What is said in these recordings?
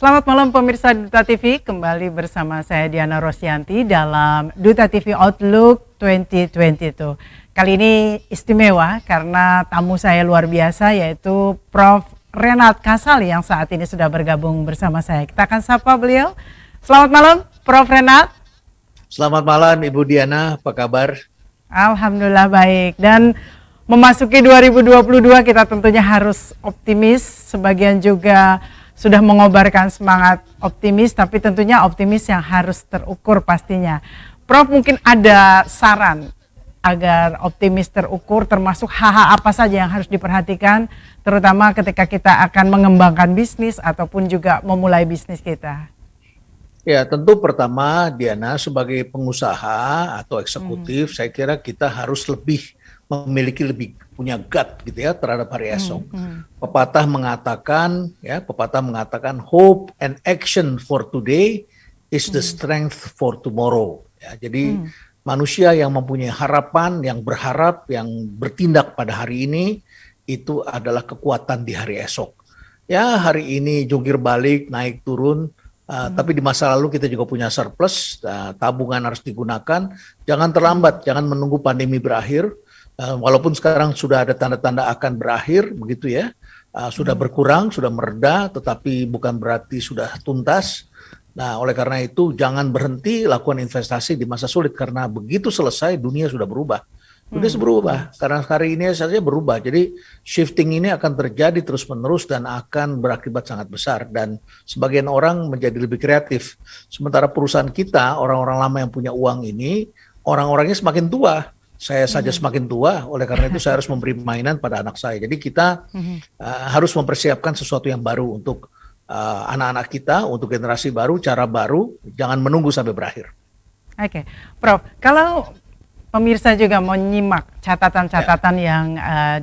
Selamat malam pemirsa Duta TV, kembali bersama saya Diana Rosyanti dalam Duta TV Outlook 2022. Kali ini istimewa karena tamu saya luar biasa yaitu Prof. Renat Kasali yang saat ini sudah bergabung bersama saya. Kita akan sapa beliau. Selamat malam Prof. Renat. Selamat malam Ibu Diana, apa kabar? Alhamdulillah baik, dan memasuki 2022 kita tentunya harus optimis, sebagian juga sudah mengobarkan semangat optimis, tapi tentunya optimis yang harus terukur pastinya. Prof, mungkin ada saran agar optimis terukur, termasuk hal-hal apa saja yang harus diperhatikan, terutama ketika kita akan mengembangkan bisnis ataupun juga memulai bisnis kita. Ya, tentu pertama Diana sebagai pengusaha atau eksekutif, saya kira kita harus memiliki lebih punya gut gitu ya terhadap hari esok. Pepatah mengatakan hope and action for today is the strength for tomorrow. Ya, jadi manusia yang mempunyai harapan, yang berharap, yang bertindak pada hari ini itu adalah kekuatan di hari esok. Ya, hari ini jungkir balik, naik turun. Tapi di masa lalu kita juga punya surplus, tabungan harus digunakan. Jangan terlambat, jangan menunggu pandemi berakhir. Walaupun sekarang sudah ada tanda-tanda akan berakhir, begitu ya, sudah berkurang, sudah mereda, tetapi bukan berarti sudah tuntas. Nah, oleh karena itu jangan berhenti lakukan investasi di masa sulit, karena begitu selesai dunia sudah berubah. Dunia sudah berubah, karena hari ini saja berubah. Jadi shifting ini akan terjadi terus-menerus dan akan berakibat sangat besar. Dan sebagian orang menjadi lebih kreatif. Sementara perusahaan kita, orang-orang lama yang punya uang ini, orang-orangnya semakin tua. Saya saja semakin tua, oleh karena itu saya harus memberi mainan pada anak saya. Jadi kita harus mempersiapkan sesuatu yang baru untuk anak-anak kita, untuk generasi baru, cara baru, jangan menunggu sampai berakhir. Oke, Prof, kalau pemirsa juga mau nyimak catatan-catatan yang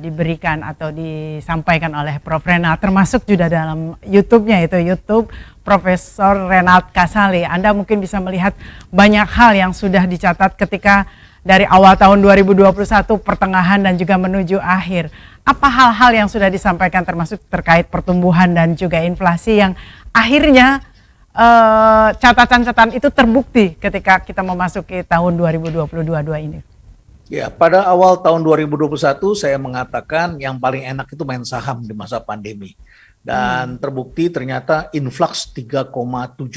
diberikan atau disampaikan oleh Prof. Renat, termasuk juga dalam YouTube-nya, itu YouTube Profesor Renat Kasali. Anda mungkin bisa melihat banyak hal yang sudah dicatat ketika dari awal tahun 2021, pertengahan dan juga menuju akhir. Apa hal-hal yang sudah disampaikan termasuk terkait pertumbuhan dan juga inflasi yang akhirnya catatan-catatan itu terbukti ketika kita memasuki tahun 2022 ini? Ya, pada awal tahun 2021 saya mengatakan yang paling enak itu main saham di masa pandemi. Dan terbukti ternyata influx 3,7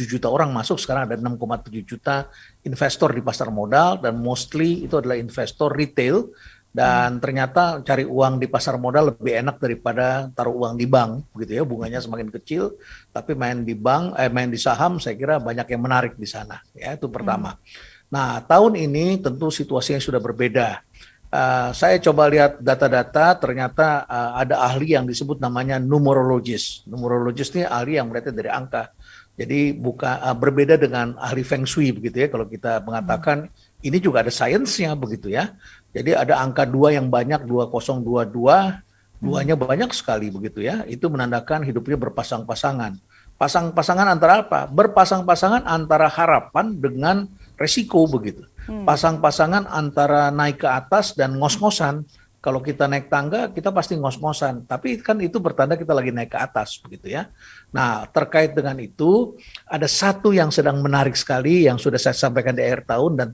juta orang masuk, sekarang ada 6,7 juta investor di pasar modal, dan mostly itu adalah investor retail. Dan ternyata cari uang di pasar modal lebih enak daripada taruh uang di bank, begitu ya, bunganya semakin kecil, tapi main di bank, main di saham, saya kira banyak yang menarik di sana, ya, itu pertama. Nah, tahun ini tentu situasinya sudah berbeda. Saya coba lihat data-data, ternyata ada ahli yang disebut namanya numerologis. Numerologis ini ahli yang melihat dari angka. Jadi berbeda dengan ahli Feng Shui, begitu ya, kalau kita mengatakan ini juga ada sainsnya, begitu ya. Jadi ada angka 2 yang banyak, 2022, duanya banyak sekali, begitu ya. Itu menandakan hidupnya berpasang-pasangan. Pasang-pasangan antara apa? Berpasang-pasangan antara harapan dengan resiko, begitu. Pasang-pasangan antara naik ke atas dan ngos-ngosan. Kalau kita naik tangga, kita pasti ngos-ngosan. Tapi kan itu bertanda kita lagi naik ke atas, begitu ya. Nah, terkait dengan itu, ada satu yang sedang menarik sekali yang sudah saya sampaikan di akhir tahun dan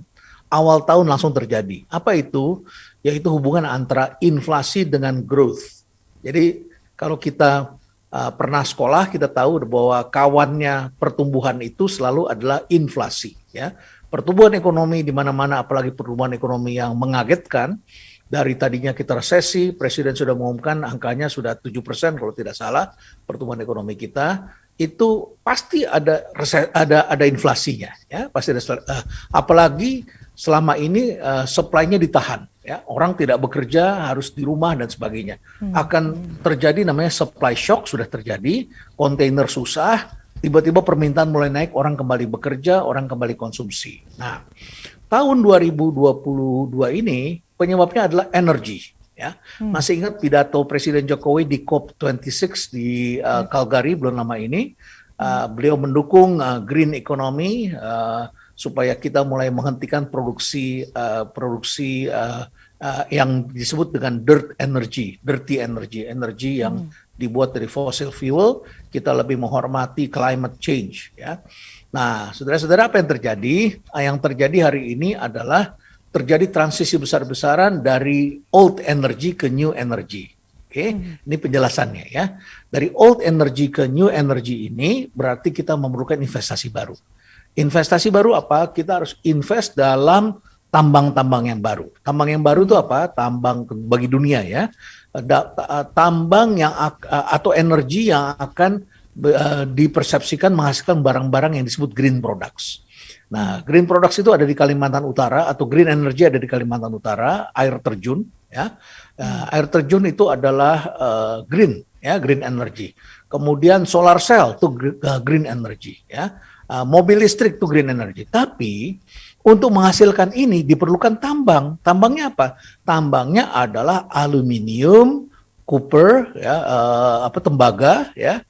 awal tahun langsung terjadi. Apa itu? Yaitu hubungan antara inflasi dengan growth. Jadi kalau kita pernah sekolah, kita tahu bahwa kawannya pertumbuhan itu selalu adalah inflasi, ya. Pertumbuhan ekonomi di mana-mana, apalagi pertumbuhan ekonomi yang mengagetkan, dari tadinya kita resesi, Presiden sudah mengumumkan angkanya sudah 7% kalau tidak salah, pertumbuhan ekonomi kita, itu pasti ada inflasinya, ya, pasti ada, apalagi selama ini supply-nya ditahan, ya, orang tidak bekerja, harus di rumah dan sebagainya. Akan terjadi namanya supply shock, sudah terjadi, kontainer susah, tiba-tiba permintaan mulai naik, orang kembali bekerja, orang kembali konsumsi. Nah, tahun 2022 ini penyebabnya adalah energi, ya. Masih ingat pidato Presiden Jokowi di COP26 di Calgary belum lama ini, beliau mendukung green economy, supaya kita mulai menghentikan produksi yang disebut dengan dirty energy yang dibuat dari fossil fuel, kita lebih menghormati climate change ya. Nah, saudara-saudara, apa yang terjadi? Yang terjadi hari ini adalah terjadi transisi besar-besaran dari old energy ke new energy. Oke, ini penjelasannya ya. Dari old energy ke new energy ini berarti kita memerlukan investasi baru. Investasi baru apa? Kita harus invest dalam tambang-tambang yang baru. Tambang yang baru itu apa? Tambang bagi dunia ya. Tambang yang atau energi yang akan dipersepsikan menghasilkan barang-barang yang disebut green products. Nah, green products itu ada di Kalimantan Utara, atau green energy ada di Kalimantan Utara, air terjun ya. Air terjun itu adalah green ya, green energy. Kemudian solar cell itu green energy ya. Mobil listrik itu green energy. Tapi untuk menghasilkan ini diperlukan tambang. Tambangnya apa? Tambangnya adalah aluminium, copper ya, tembaga ya,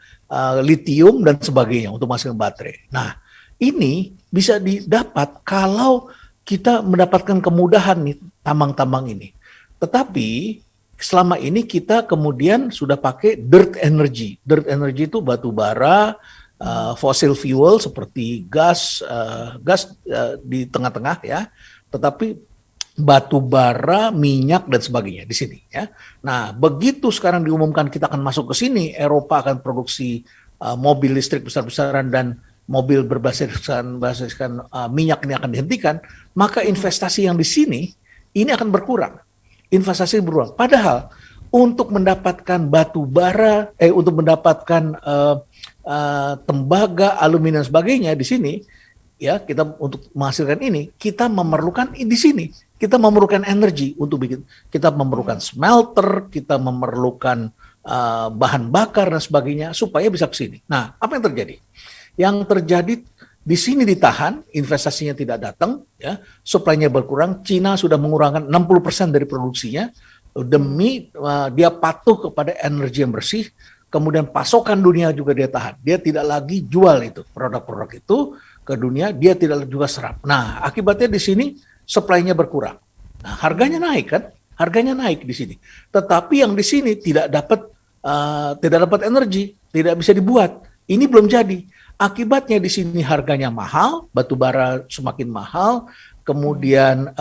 lithium dan sebagainya untuk menghasilkan baterai. Nah, ini bisa didapat kalau kita mendapatkan kemudahan nih tambang-tambang ini. Tetapi selama ini kita kemudian sudah pakai dirt energy. Dirt energy itu batu bara, fossil fuel seperti gas di tengah-tengah ya. Tetapi batu bara, minyak dan sebagainya di sini ya. Nah, begitu sekarang diumumkan kita akan masuk ke sini, Eropa akan produksi mobil listrik besar-besaran dan mobil berbasiskan minyak ini akan dihentikan, maka investasi yang di sini ini akan berkurang. Investasi berkurang. Padahal untuk mendapatkan batu bara, untuk mendapatkan tembaga, aluminium dan sebagainya di sini, ya kita untuk menghasilkan ini kita memerlukan di sini. Kita memerlukan energi untuk bikin. Kita memerlukan smelter, kita memerlukan bahan bakar dan sebagainya supaya bisa ke sini. Nah, apa yang terjadi? Yang terjadi di sini ditahan, investasinya tidak datang, ya, supply-nya berkurang. Cina sudah mengurangkan 60% dari produksinya demi dia patuh kepada energi yang bersih. Kemudian pasokan dunia juga dia tahan. Dia tidak lagi jual itu produk-produk itu ke dunia, dia tidak juga serap. Nah, akibatnya di sini supply-nya berkurang. Nah, harganya naik kan? Harganya naik di sini. Tetapi yang di sini tidak dapat energi, tidak bisa dibuat. Ini belum jadi. Akibatnya di sini harganya mahal, batu bara semakin mahal, kemudian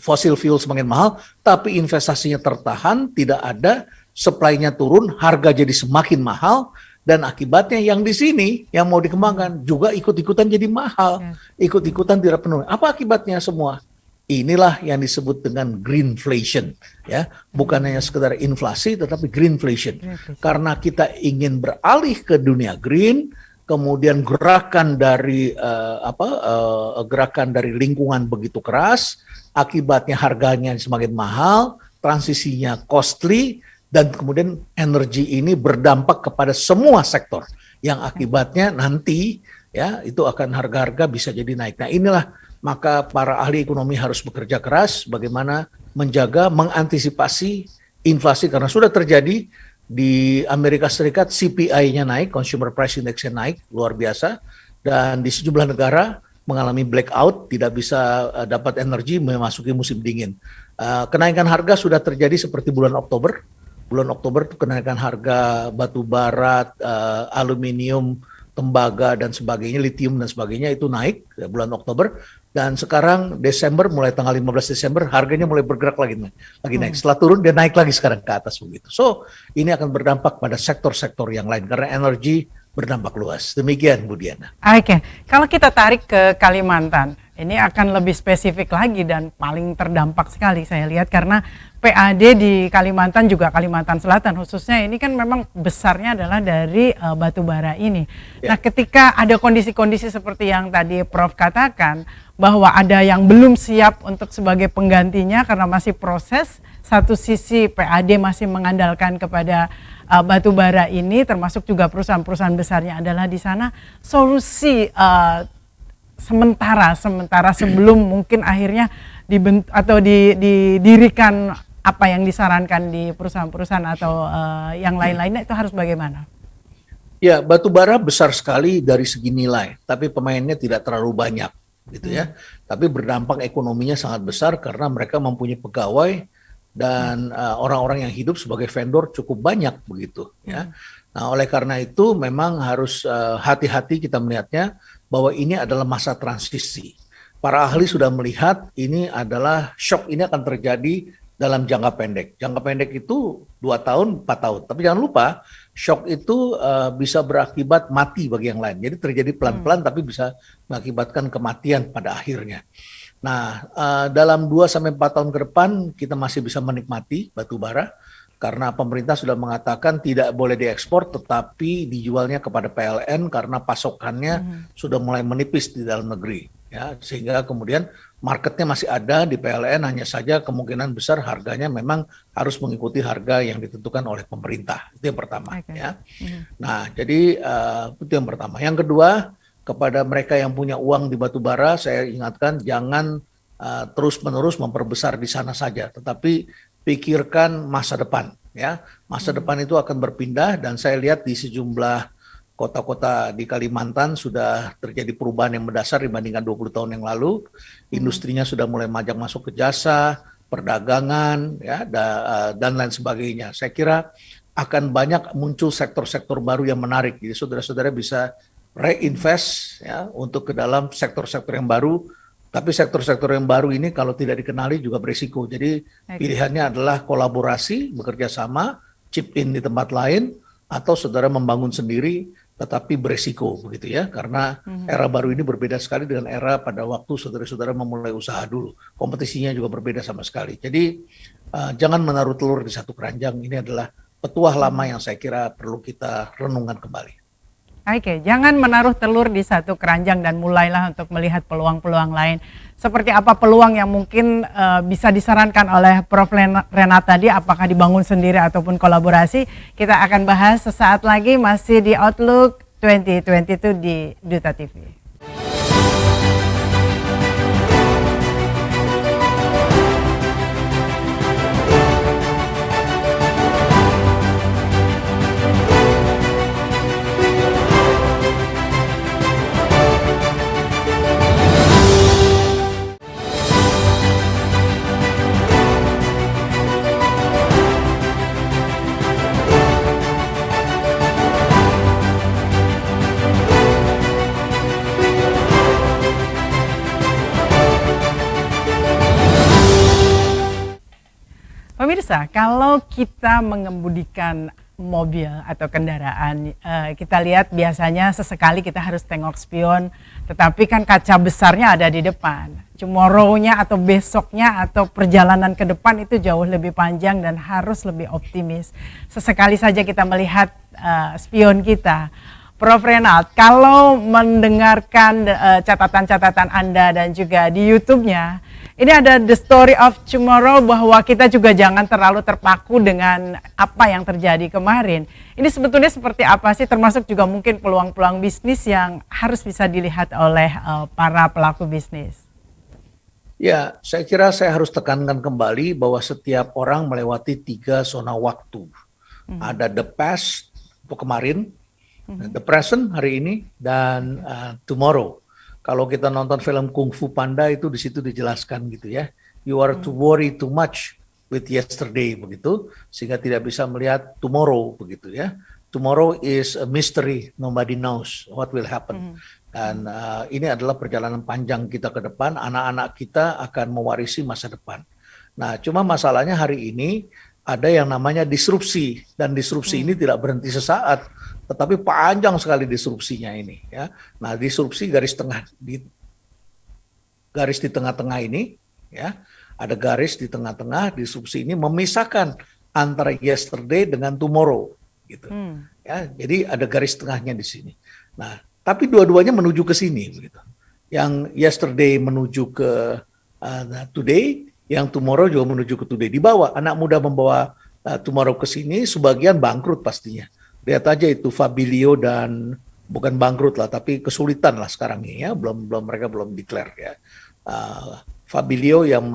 fossil fuel semakin mahal, tapi investasinya tertahan, tidak ada, supply-nya turun, harga jadi semakin mahal, dan akibatnya yang di sini yang mau dikembangkan juga ikut-ikutan jadi mahal, ikut-ikutan tidak penuh. Apa akibatnya semua? Inilah yang disebut dengan greenflation, ya, bukan hanya sekedar inflasi, tetapi greenflation. Karena kita ingin beralih ke dunia green, kemudian gerakan dari gerakan dari lingkungan begitu keras, akibatnya harganya semakin mahal, transisinya costly, dan kemudian energi ini berdampak kepada semua sektor, yang akibatnya nanti ya itu akan harga-harga bisa jadi naik. Nah, inilah maka para ahli ekonomi harus bekerja keras bagaimana menjaga, mengantisipasi inflasi, karena sudah terjadi di Amerika Serikat, CPI-nya naik, Consumer Price Index-nya naik luar biasa, dan di sejumlah negara mengalami blackout, tidak bisa dapat energi memasuki musim dingin. Kenaikan harga sudah terjadi seperti bulan Oktober. Bulan Oktober itu kenaikan harga batu bara, aluminium, tembaga dan sebagainya, lithium dan sebagainya itu naik bulan Oktober, dan sekarang Desember, mulai tanggal 15 Desember harganya mulai bergerak lagi naik. Setelah turun dia naik lagi sekarang ke atas begitu. So, ini akan berdampak pada sektor-sektor yang lain karena energi berdampak luas. Demikian Bu Diana. Oke, kalau kita tarik ke Kalimantan, ini akan lebih spesifik lagi dan paling terdampak sekali saya lihat karena PAD di Kalimantan juga Kalimantan Selatan khususnya ini kan memang besarnya adalah dari batu bara ini. Nah, ketika ada kondisi-kondisi seperti yang tadi Prof katakan bahwa ada yang belum siap untuk sebagai penggantinya karena masih proses, satu sisi PAD masih mengandalkan kepada batu bara ini, termasuk juga perusahaan-perusahaan besarnya adalah di sana. Solusi sementara sebelum mungkin akhirnya didirikan apa yang disarankan di perusahaan-perusahaan atau yang lain-lainnya, itu harus bagaimana? Ya, batu bara besar sekali dari segi nilai, tapi pemainnya tidak terlalu banyak, gitu ya. Tapi berdampak ekonominya sangat besar karena mereka mempunyai pegawai dan orang-orang yang hidup sebagai vendor cukup banyak begitu ya. Nah, oleh karena itu memang harus hati-hati kita melihatnya bahwa ini adalah masa transisi. Para ahli sudah melihat ini adalah shock ini akan terjadi dalam jangka pendek. Jangka pendek itu 2 tahun, 4 tahun. Tapi jangan lupa, shock itu bisa berakibat mati bagi yang lain. Jadi terjadi pelan-pelan tapi bisa mengakibatkan kematian pada akhirnya. Nah, dalam 2-4 tahun ke depan kita masih bisa menikmati batu bara karena pemerintah sudah mengatakan tidak boleh diekspor tetapi dijualnya kepada PLN karena pasokannya sudah mulai menipis di dalam negeri. Ya, sehingga kemudian marketnya masih ada di PLN, hanya saja kemungkinan besar harganya memang harus mengikuti harga yang ditentukan oleh pemerintah. Itu yang pertama. Ya. Nah, jadi itu yang pertama. Yang kedua, kepada mereka yang punya uang di batu bara, saya ingatkan jangan terus-menerus memperbesar di sana saja, tetapi pikirkan masa depan. Ya, masa depan itu akan berpindah dan saya lihat di sejumlah kota-kota di Kalimantan sudah terjadi perubahan yang mendasar dibandingkan 20 tahun yang lalu. Industrinya sudah mulai masuk ke jasa, perdagangan, ya, dan lain sebagainya. Saya kira akan banyak muncul sektor-sektor baru yang menarik. Jadi saudara-saudara bisa reinvest ya, untuk ke dalam sektor-sektor yang baru. Tapi sektor-sektor yang baru ini kalau tidak dikenali juga berisiko. Jadi pilihannya adalah kolaborasi, bekerja sama, chip in di tempat lain, atau saudara membangun sendiri tetapi beresiko begitu ya, karena era baru ini berbeda sekali dengan era pada waktu saudara-saudara memulai usaha dulu. Kompetisinya juga berbeda sama sekali. Jadi jangan menaruh telur di satu keranjang. Ini adalah petuah lama yang saya kira perlu kita renungkan kembali. Oke, jangan menaruh telur di satu keranjang dan mulailah untuk melihat peluang-peluang lain. Seperti apa peluang yang mungkin bisa disarankan oleh Prof. Renat tadi, apakah dibangun sendiri ataupun kolaborasi? Kita akan bahas sesaat lagi, masih di Outlook 2022 di Duta TV. Pemirsa, kalau kita mengemudikan mobil atau kendaraan, kita lihat biasanya sesekali kita harus tengok spion, tetapi kan kaca besarnya ada di depan. Tomorrow-nya atau besoknya atau perjalanan ke depan itu jauh lebih panjang dan harus lebih optimis. Sesekali saja kita melihat spion kita. Prof. Renat, kalau mendengarkan catatan-catatan Anda dan juga di YouTube-nya, ini ada The Story of Tomorrow, bahwa kita juga jangan terlalu terpaku dengan apa yang terjadi kemarin. Ini sebetulnya seperti apa sih, termasuk juga mungkin peluang-peluang bisnis yang harus bisa dilihat oleh para pelaku bisnis? Ya, saya kira saya harus tekankan kembali bahwa setiap orang melewati 3 zona waktu. Ada the past, itu kemarin, the present, hari ini, dan tomorrow. Kalau kita nonton film Kung Fu Panda itu di situ dijelaskan gitu ya. You are to worry too much with yesterday begitu, sehingga tidak bisa melihat tomorrow begitu ya. Tomorrow is a mystery, nobody knows what will happen. Dan ini adalah perjalanan panjang kita ke depan. Anak-anak kita akan mewarisi masa depan. Nah, cuma masalahnya hari ini ada yang namanya disrupsi, dan disrupsi ini tidak berhenti sesaat, tetapi panjang sekali disrupsinya ini ya. Nah, disrupsi garis di tengah-tengah ini ya. Ada garis di tengah-tengah, disrupsi ini memisahkan antara yesterday dengan tomorrow gitu. Ya, jadi ada garis tengahnya di sini. Nah, tapi dua-duanya menuju ke sini begitu. Yang yesterday menuju ke today, yang tomorrow juga menuju ke today. Di bawah, anak muda membawa tomorrow ke sini, sebagian bangkrut pastinya. Lihat aja itu Fabilio, dan bukan bangkrut lah, tapi kesulitan lah sekarang ini ya. Mereka belum declare ya. Fabilio yang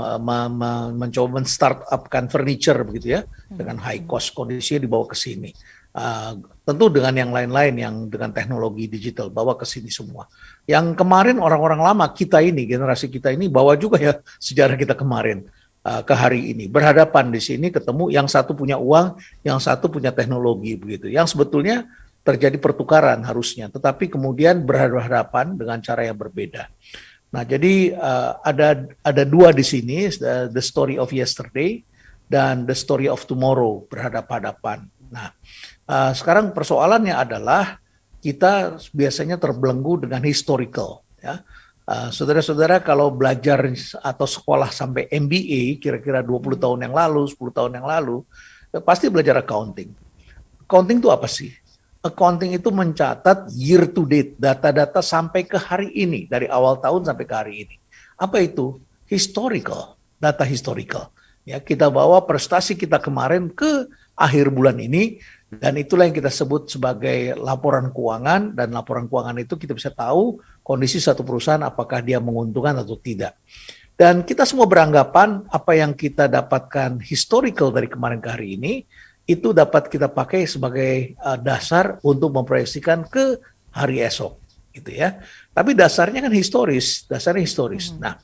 mencoba men-startupkan furniture begitu ya, dengan high cost kondisinya dibawa ke sini. Tentu dengan yang lain-lain yang dengan teknologi digital bawa ke sini semua. Yang kemarin orang-orang lama kita ini, generasi kita ini bawa juga ya sejarah kita kemarin. ke hari ini. Berhadapan di sini ketemu yang satu punya uang, yang satu punya teknologi begitu. Yang sebetulnya terjadi pertukaran harusnya, tetapi kemudian berhadapan dengan cara yang berbeda. Nah, jadi ada dua di sini, the story of yesterday dan the story of tomorrow berhadapan-hadapan. Nah, sekarang persoalannya adalah kita biasanya terbelenggu dengan historical, ya. Saudara-saudara kalau belajar atau sekolah sampai MBA kira-kira 20 tahun yang lalu, 10 tahun yang lalu, pasti belajar accounting. Accounting itu apa sih? Accounting itu mencatat year to date, data-data sampai ke hari ini, dari awal tahun sampai ke hari ini. Apa itu? Historical, data historical. Ya, kita bawa prestasi kita kemarin ke akhir bulan ini, dan itulah yang kita sebut sebagai laporan keuangan, dan laporan keuangan itu kita bisa tahu kondisi satu perusahaan apakah dia menguntungkan atau tidak. Dan kita semua beranggapan apa yang kita dapatkan historical dari kemarin ke hari ini, itu dapat kita pakai sebagai dasar untuk memproyeksikan ke hari esok, gitu ya. Tapi dasarnya kan historis, dasarnya historis. Nah,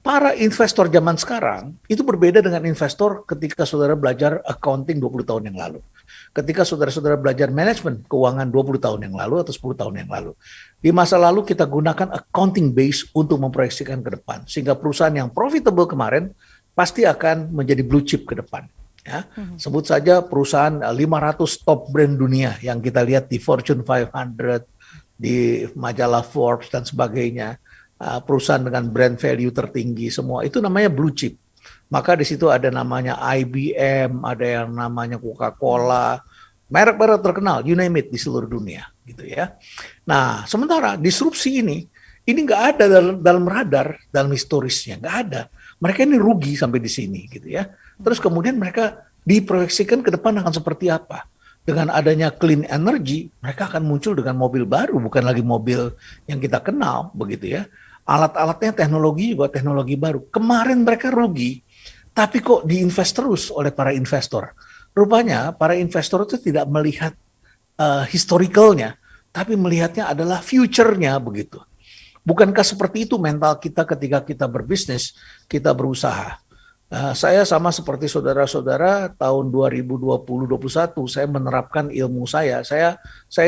para investor zaman sekarang itu berbeda dengan investor ketika saudara belajar accounting 20 tahun yang lalu. Ketika saudara-saudara belajar manajemen keuangan 20 tahun yang lalu atau 10 tahun yang lalu. Di masa lalu kita gunakan accounting base untuk memproyeksikan ke depan. Sehingga perusahaan yang profitable kemarin pasti akan menjadi blue chip ke depan. Ya. Sebut saja perusahaan 500 top brand dunia yang kita lihat di Fortune 500, di majalah Forbes dan sebagainya. Perusahaan dengan brand value tertinggi semua itu namanya blue chip. Maka di situ ada namanya IBM, ada yang namanya Coca-Cola, merek-merek terkenal, you name it di seluruh dunia, gitu ya. Nah, sementara disrupsi ini nggak ada dalam radar, dalam historisnya nggak ada. Mereka ini rugi sampai di sini, gitu ya. Terus kemudian mereka diproyeksikan ke depan akan seperti apa? Dengan adanya clean energy, mereka akan muncul dengan mobil baru, bukan lagi mobil yang kita kenal, begitu ya. Alat-alatnya teknologi juga teknologi baru. Kemarin mereka rugi, tapi kok diinvest terus oleh para investor. Rupanya para investor itu tidak melihat historicalnya, tapi melihatnya adalah future-nya begitu. Bukankah seperti itu mental kita ketika kita berbisnis, kita berusaha? Saya sama seperti saudara-saudara tahun 2020-2021 saya menerapkan ilmu saya. Saya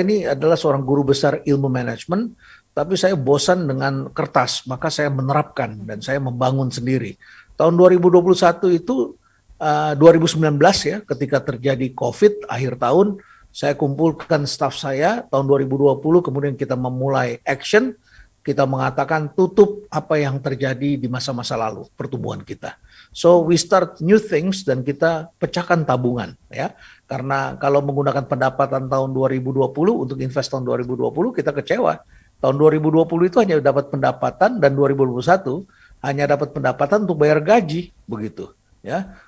ini adalah seorang guru besar ilmu manajemen, tapi saya bosan dengan kertas, maka saya menerapkan dan saya membangun sendiri. Tahun 2021 itu 2019 ya, ketika terjadi COVID akhir tahun, saya kumpulkan staf saya tahun 2020, kemudian kita memulai action, kita mengatakan tutup apa yang terjadi di masa-masa lalu pertumbuhan kita. So we start new things dan kita pecahkan tabungan ya. Karena kalau menggunakan pendapatan tahun 2020 untuk invest tahun 2020 kita kecewa. Tahun 2020 itu hanya dapat pendapatan dan 2021 hanya dapat pendapatan untuk bayar gaji begitu ya.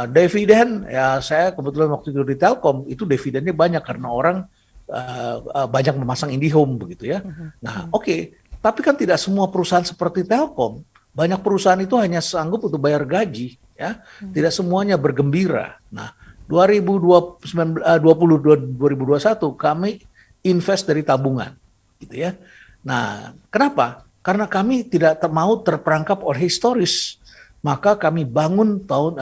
Dividen ya, saya kebetulan waktu itu di Telkom itu dividennya banyak karena orang banyak memasang IndiHome begitu ya. Nah, oke. Tapi kan tidak semua perusahaan seperti Telkom. Banyak perusahaan itu hanya sanggup untuk bayar gaji, ya. Tidak semuanya bergembira. Nah, 2021 kami invest dari tabungan, gitu ya. Nah, kenapa? Karena kami tidak mau terperangkap oleh historis. Maka kami bangun tahun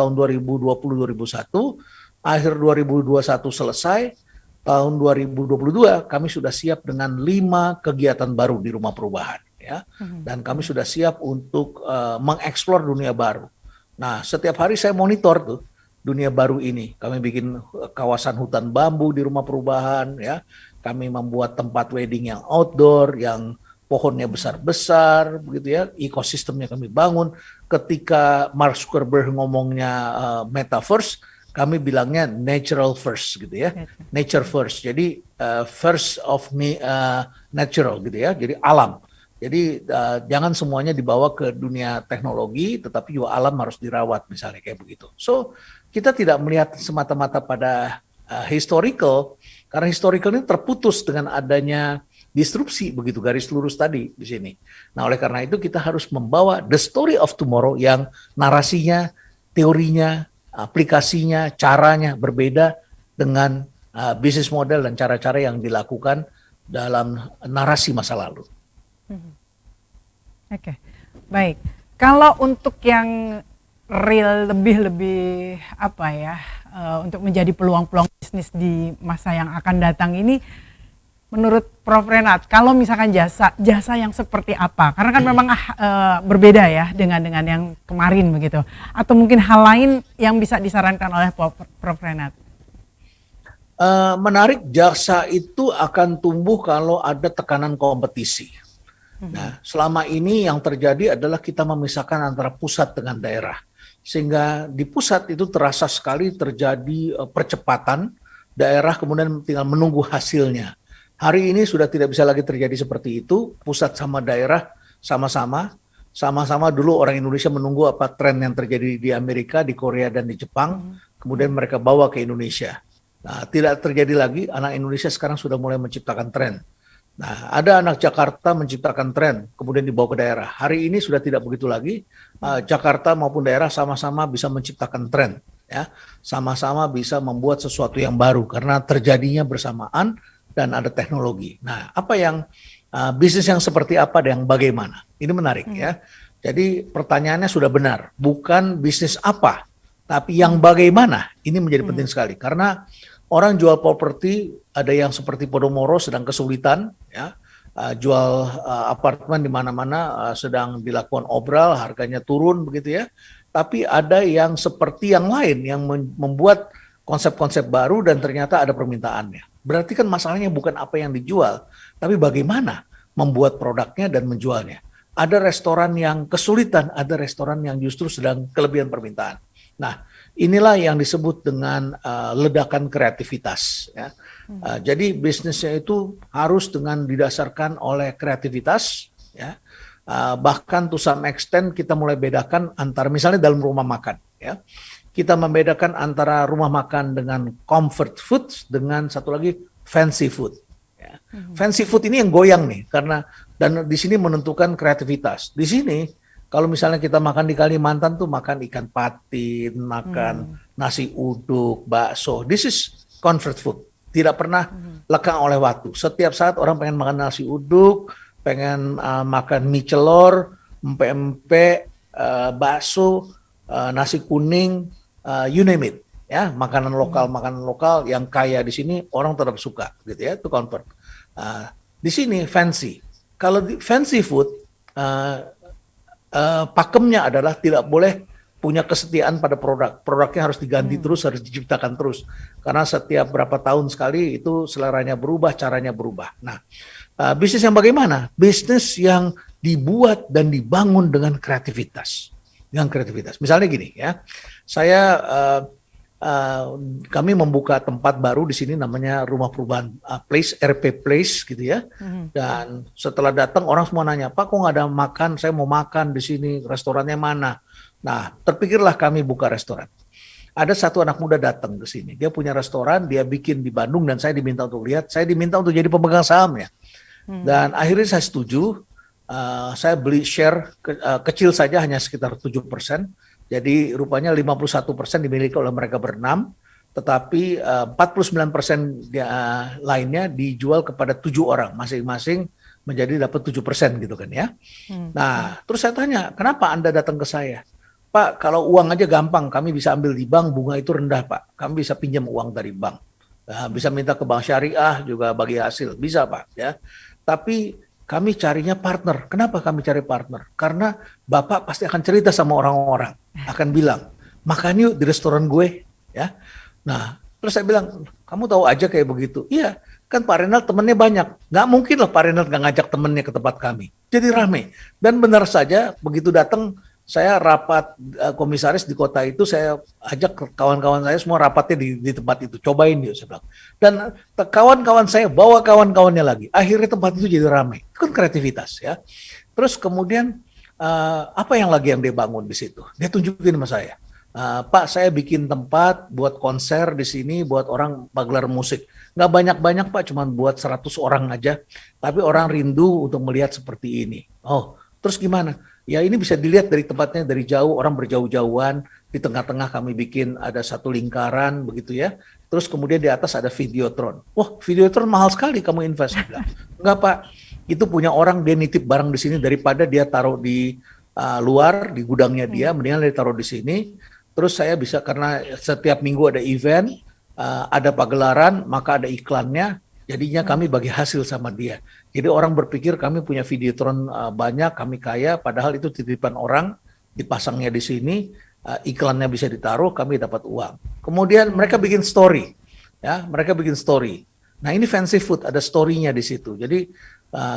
2020-2021, akhir 2021 selesai. Tahun 2022 kami sudah siap dengan 5 kegiatan baru di rumah perubahan ya. Dan kami sudah siap untuk mengeksplor dunia baru. Nah, setiap hari saya monitor tuh dunia baru ini. Kami bikin kawasan hutan bambu di rumah perubahan ya. Kami membuat tempat wedding yang outdoor, yang pohonnya besar-besar begitu ya. Ekosistemnya kami bangun. Ketika Mark Zuckerberg ngomongnya metaverse, kami bilangnya natural first gitu ya, nature first. Jadi first of natural gitu ya, jadi alam. Jadi jangan semuanya dibawa ke dunia teknologi, tetapi juga alam harus dirawat misalnya kayak begitu. So kita tidak melihat semata-mata pada historical, karena historical ini terputus dengan adanya disrupsi begitu, garis lurus tadi di sini. Nah oleh karena itu kita harus membawa the story of tomorrow yang narasinya, teorinya, aplikasinya, caranya berbeda dengan bisnis model dan cara-cara yang dilakukan dalam narasi masa lalu. Oke, baik. Kalau untuk yang real lebih apa ya, untuk menjadi peluang-peluang bisnis di masa yang akan datang ini, menurut Prof Renat, kalau misalkan jasa yang seperti apa? Karena kan memang berbeda ya dengan yang kemarin begitu. Atau mungkin hal lain yang bisa disarankan oleh Prof Renat? Menarik, jasa itu akan tumbuh kalau ada tekanan kompetisi. Nah, selama ini yang terjadi adalah kita memisahkan antara pusat dengan daerah. Sehingga di pusat itu terasa sekali terjadi percepatan, daerah kemudian tinggal menunggu hasilnya. Hari ini sudah tidak bisa lagi terjadi seperti itu, pusat sama daerah sama-sama dulu orang Indonesia menunggu apa tren yang terjadi di Amerika, di Korea, dan di Jepang, kemudian mereka bawa ke Indonesia. Nah, tidak terjadi lagi, anak Indonesia sekarang sudah mulai menciptakan tren. Nah, ada anak Jakarta menciptakan tren, kemudian dibawa ke daerah. Hari ini sudah tidak begitu lagi, Jakarta maupun daerah sama-sama bisa menciptakan tren, ya, sama-sama bisa membuat sesuatu yang baru karena terjadinya bersamaan dan ada teknologi. Nah, apa yang bisnis yang seperti apa dan yang bagaimana? Ini menarik ya. Jadi pertanyaannya sudah benar, bukan bisnis apa, tapi yang bagaimana. Ini menjadi penting sekali karena orang jual properti, ada yang seperti Podomoro sedang kesulitan, ya, jual apartemen di mana-mana sedang dilakukan obral, harganya turun begitu ya. Tapi ada yang seperti yang lain yang membuat konsep-konsep baru dan ternyata ada permintaannya. Berarti kan masalahnya bukan apa yang dijual, tapi bagaimana membuat produknya dan menjualnya. Ada restoran yang kesulitan, ada restoran yang justru sedang kelebihan permintaan. Nah, inilah yang disebut dengan ledakan kreativitas. Ya. Jadi bisnisnya itu harus dengan didasarkan oleh kreativitas. Ya. Bahkan to some extent kita mulai bedakan antara misalnya dalam rumah makan. Ya. Kita membedakan antara rumah makan dengan comfort food dengan satu lagi fancy food. Ya. Fancy food ini yang goyang nih karena dan di sini menentukan kreativitas. Di sini kalau misalnya kita makan di Kalimantan tuh makan ikan patin, makan nasi uduk, bakso. This is comfort food. Tidak pernah lekang oleh waktu. Setiap saat orang pengen makan nasi uduk, pengen makan mie celor, empek-empek, bakso, nasi kuning, you name it. Ya, makanan lokal yang kaya di sini orang tetap suka, gitu ya. Itu comfort. Di sini fancy. Kalau di fancy food pakemnya adalah tidak boleh punya kesetiaan pada produknya harus diganti terus, harus diciptakan terus karena setiap berapa tahun sekali itu seleranya berubah, caranya berubah. Nah, bisnis yang bagaimana? Bisnis yang dibuat dan dibangun dengan kreativitas, misalnya gini ya, kami membuka tempat baru di sini namanya Rumah Perubahan Place, RP Place gitu ya. Dan setelah datang orang semua nanya, Pak kok nggak ada makan? Saya mau makan di sini, restorannya mana? Nah, terpikirlah kami buka restoran. Ada satu anak muda datang ke sini, dia punya restoran, dia bikin di Bandung dan saya diminta untuk lihat, saya diminta untuk jadi pemegang sahamnya. Dan akhirnya saya setuju, saya beli share kecil saja hanya sekitar 7%. Jadi rupanya 51% dimiliki oleh mereka berenam, tetapi 49% lainnya dijual kepada 7 orang, masing-masing menjadi dapat 7% gitu kan ya. Nah, terus saya tanya, kenapa Anda datang ke saya? Pak, kalau uang aja gampang, kami bisa ambil di bank, bunga itu rendah Pak. Kami bisa pinjam uang dari bank. Bisa minta ke bank syariah juga bagi hasil, bisa Pak ya. Tapi kami carinya partner. Kenapa kami cari partner? Karena Bapak pasti akan cerita sama orang-orang, akan bilang, makan yuk di restoran gue, ya. Nah, terus saya bilang, kamu tahu aja kayak begitu. Iya, kan Pak Renald temennya banyak. Nggak mungkin lah Pak Renald nggak ngajak temennya ke tempat kami. Jadi rame. Dan benar saja, begitu datang, saya rapat komisaris di kota itu, saya ajak kawan-kawan saya semua rapatnya di tempat itu. Cobain yuk, saya bilang. Dan kawan-kawan saya bawa kawan-kawannya lagi. Akhirnya tempat itu jadi ramai. Itu kan kreativitas ya. Terus kemudian apa yang lagi yang dia bangun di situ? Dia tunjukin sama saya. Pak, saya bikin tempat buat konser di sini, buat orang gelar musik. Nggak banyak-banyak Pak, cuma buat 100 orang aja. Tapi orang rindu untuk melihat seperti ini. Oh, terus gimana? Ya ini bisa dilihat dari tempatnya dari jauh, orang berjauh-jauhan, di tengah-tengah kami bikin ada satu lingkaran begitu ya. Terus kemudian di atas ada Videotron. Wah, Videotron mahal sekali kamu invest. Enggak Pak, itu punya orang dia nitip barang di sini daripada dia taruh di luar di gudangnya dia, mendingan ditaruh di sini. Terus saya bisa, karena setiap minggu ada event, ada pagelaran, maka ada iklannya. Jadinya kami bagi hasil sama dia. Jadi orang berpikir kami punya Videotron banyak, kami kaya, padahal itu titipan orang, dipasangnya di sini, iklannya bisa ditaruh, kami dapat uang. Kemudian mereka bikin story, ya, mereka bikin story. Nah ini fancy food, ada story-nya di situ. Jadi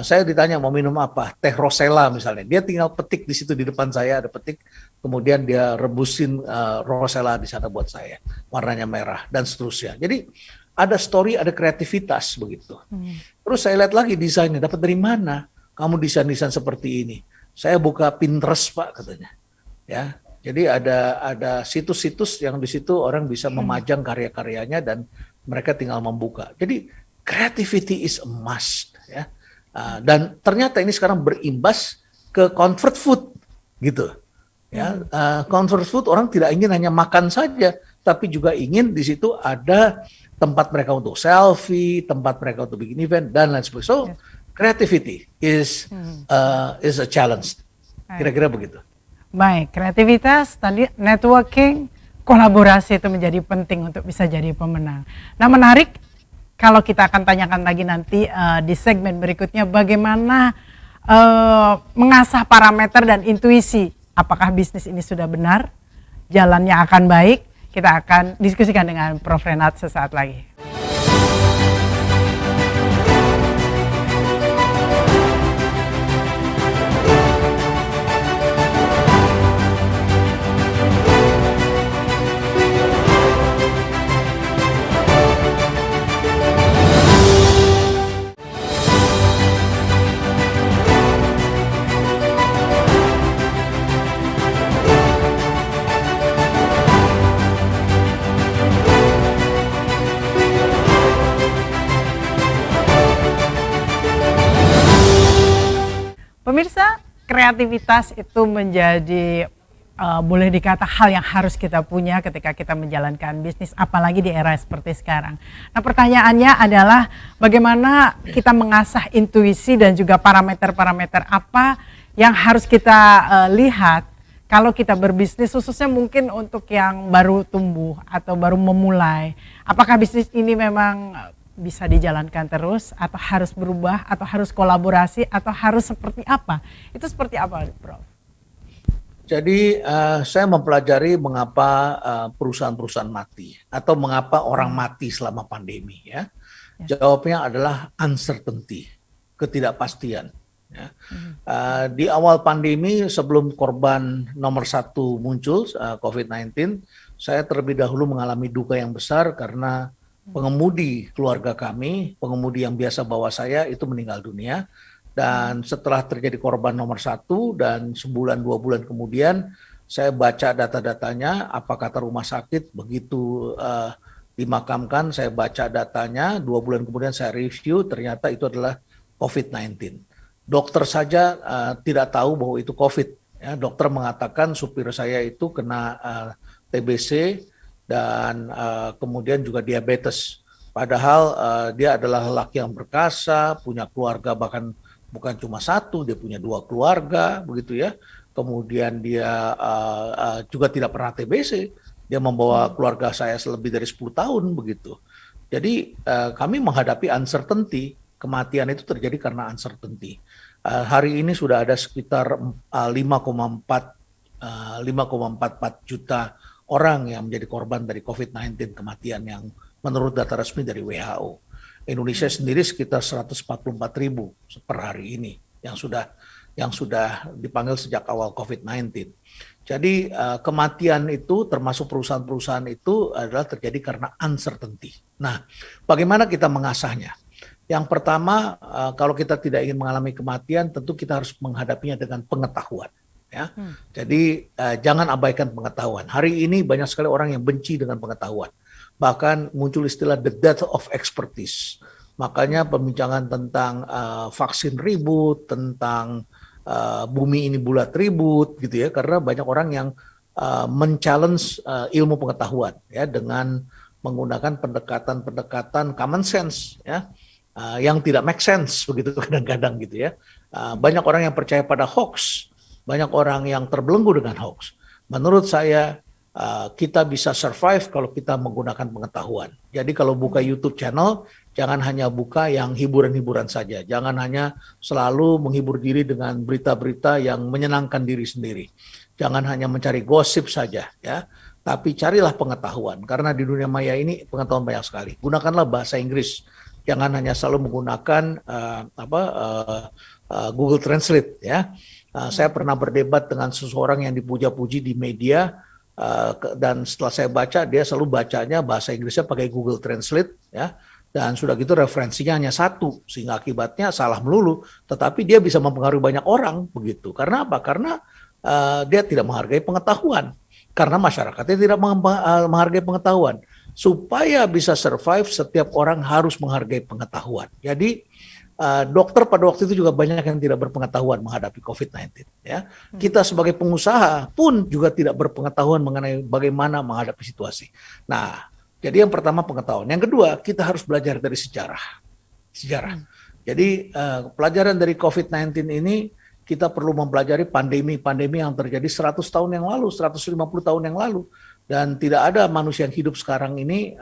saya ditanya mau minum apa, teh rosella misalnya, dia tinggal petik di situ di depan saya ada petik, kemudian dia rebusin rosella di sana buat saya, warnanya merah dan seterusnya. Jadi ada story, ada kreativitas begitu. Terus saya lihat lagi desainnya, dapat dari mana? Kamu desain-desain seperti ini. Saya buka Pinterest Pak katanya. Ya, jadi ada situs-situs yang di situ orang bisa memajang karya-karyanya dan mereka tinggal membuka. Jadi creativity is a must. Ya. Dan ternyata ini sekarang berimbas ke comfort food gitu. Ya, comfort food orang tidak ingin hanya makan saja, tapi juga ingin di situ ada tempat mereka untuk selfie, tempat mereka untuk bikin event dan lain sebagainya. So creativity is a challenge. Kira-kira begitu. Baik, kreativitas tadi, networking, kolaborasi itu menjadi penting untuk bisa jadi pemenang. Nah menarik kalau kita akan tanyakan lagi nanti di segmen berikutnya bagaimana mengasah parameter dan intuisi. Apakah bisnis ini sudah benar, jalannya akan baik. Kita akan diskusikan dengan Prof. Renat sesaat lagi. Pemirsa, kreativitas itu menjadi boleh dikata hal yang harus kita punya ketika kita menjalankan bisnis, apalagi di era seperti sekarang. Nah pertanyaannya adalah bagaimana kita mengasah intuisi dan juga parameter-parameter apa yang harus kita lihat kalau kita berbisnis, khususnya mungkin untuk yang baru tumbuh atau baru memulai. Apakah bisnis ini memang bisa dijalankan terus atau harus berubah atau harus kolaborasi atau harus seperti apa? Itu seperti apa, Prof? Jadi saya mempelajari mengapa perusahaan-perusahaan mati atau mengapa orang mati selama pandemi ya. Jawabnya adalah uncertainty, ketidakpastian. Ya. Di awal pandemi sebelum korban nomor 1 muncul COVID-19, saya terlebih dahulu mengalami duka yang besar karena pengemudi keluarga kami, pengemudi yang biasa bawa saya itu meninggal dunia. Dan setelah terjadi korban nomor 1 dan sebulan 2 bulan kemudian saya baca data-datanya, apa kata rumah sakit begitu dimakamkan, saya baca datanya, 2 bulan kemudian saya review, ternyata itu adalah COVID-19. Dokter saja tidak tahu bahwa itu COVID. Ya, dokter mengatakan supir saya itu kena TBC dan kemudian juga diabetes. Padahal dia adalah lelaki yang berkasa, punya keluarga bahkan bukan cuma 1, dia punya 2 keluarga, begitu ya. Kemudian dia juga tidak pernah TBC, dia membawa keluarga saya selebih dari 10 tahun, begitu. Jadi kami menghadapi uncertainty, kematian itu terjadi karena uncertainty. Hari ini sudah ada sekitar 5,44 juta orang yang menjadi korban dari COVID-19, kematian yang menurut data resmi dari WHO. Indonesia sendiri sekitar 144.000 per hari ini yang sudah dipanggil sejak awal COVID-19. Jadi kematian itu termasuk perusahaan-perusahaan itu adalah terjadi karena uncertainty. Nah, bagaimana kita mengasahnya? Yang pertama, kalau kita tidak ingin mengalami kematian, tentu kita harus menghadapinya dengan pengetahuan. Ya, jadi jangan abaikan pengetahuan. Hari ini banyak sekali orang yang benci dengan pengetahuan. Bahkan muncul istilah the death of expertise. Makanya pembincangan tentang vaksin ribut, tentang bumi ini bulat ribut, gitu ya. Karena banyak orang yang men-challenge ilmu pengetahuan, ya, dengan menggunakan pendekatan-pendekatan common sense, ya, yang tidak make sense begitu kadang-kadang, gitu ya. Banyak orang yang percaya pada hoax. banyak orang yang terbelenggu dengan hoax. Menurut saya kita bisa survive kalau kita menggunakan pengetahuan. Jadi kalau buka YouTube channel, jangan hanya buka yang hiburan-hiburan saja. Jangan hanya selalu menghibur diri dengan berita-berita yang menyenangkan diri sendiri. Jangan hanya mencari gosip saja, ya. Tapi carilah pengetahuan, karena di dunia maya ini pengetahuan banyak sekali. Gunakanlah bahasa Inggris. Jangan hanya selalu menggunakan Google Translate, ya. Saya pernah berdebat dengan seseorang yang dipuja-puji di media. Dan setelah saya baca, dia selalu bacanya bahasa Inggrisnya pakai Google Translate, ya, dan sudah gitu referensinya hanya satu, sehingga akibatnya salah melulu. Tetapi dia bisa mempengaruhi banyak orang begitu. Karena apa? Karena dia tidak menghargai pengetahuan. Karena masyarakatnya tidak menghargai pengetahuan. Supaya bisa survive, setiap orang harus menghargai pengetahuan. Jadi dokter pada waktu itu juga banyak yang tidak berpengetahuan menghadapi COVID-19. Ya. Kita sebagai pengusaha pun juga tidak berpengetahuan mengenai bagaimana menghadapi situasi. Nah, jadi yang pertama pengetahuan. Yang kedua, kita harus belajar dari sejarah. Jadi pelajaran dari COVID-19 ini, kita perlu mempelajari pandemi-pandemi yang terjadi 100 tahun yang lalu, 150 tahun yang lalu. Dan tidak ada manusia yang hidup sekarang ini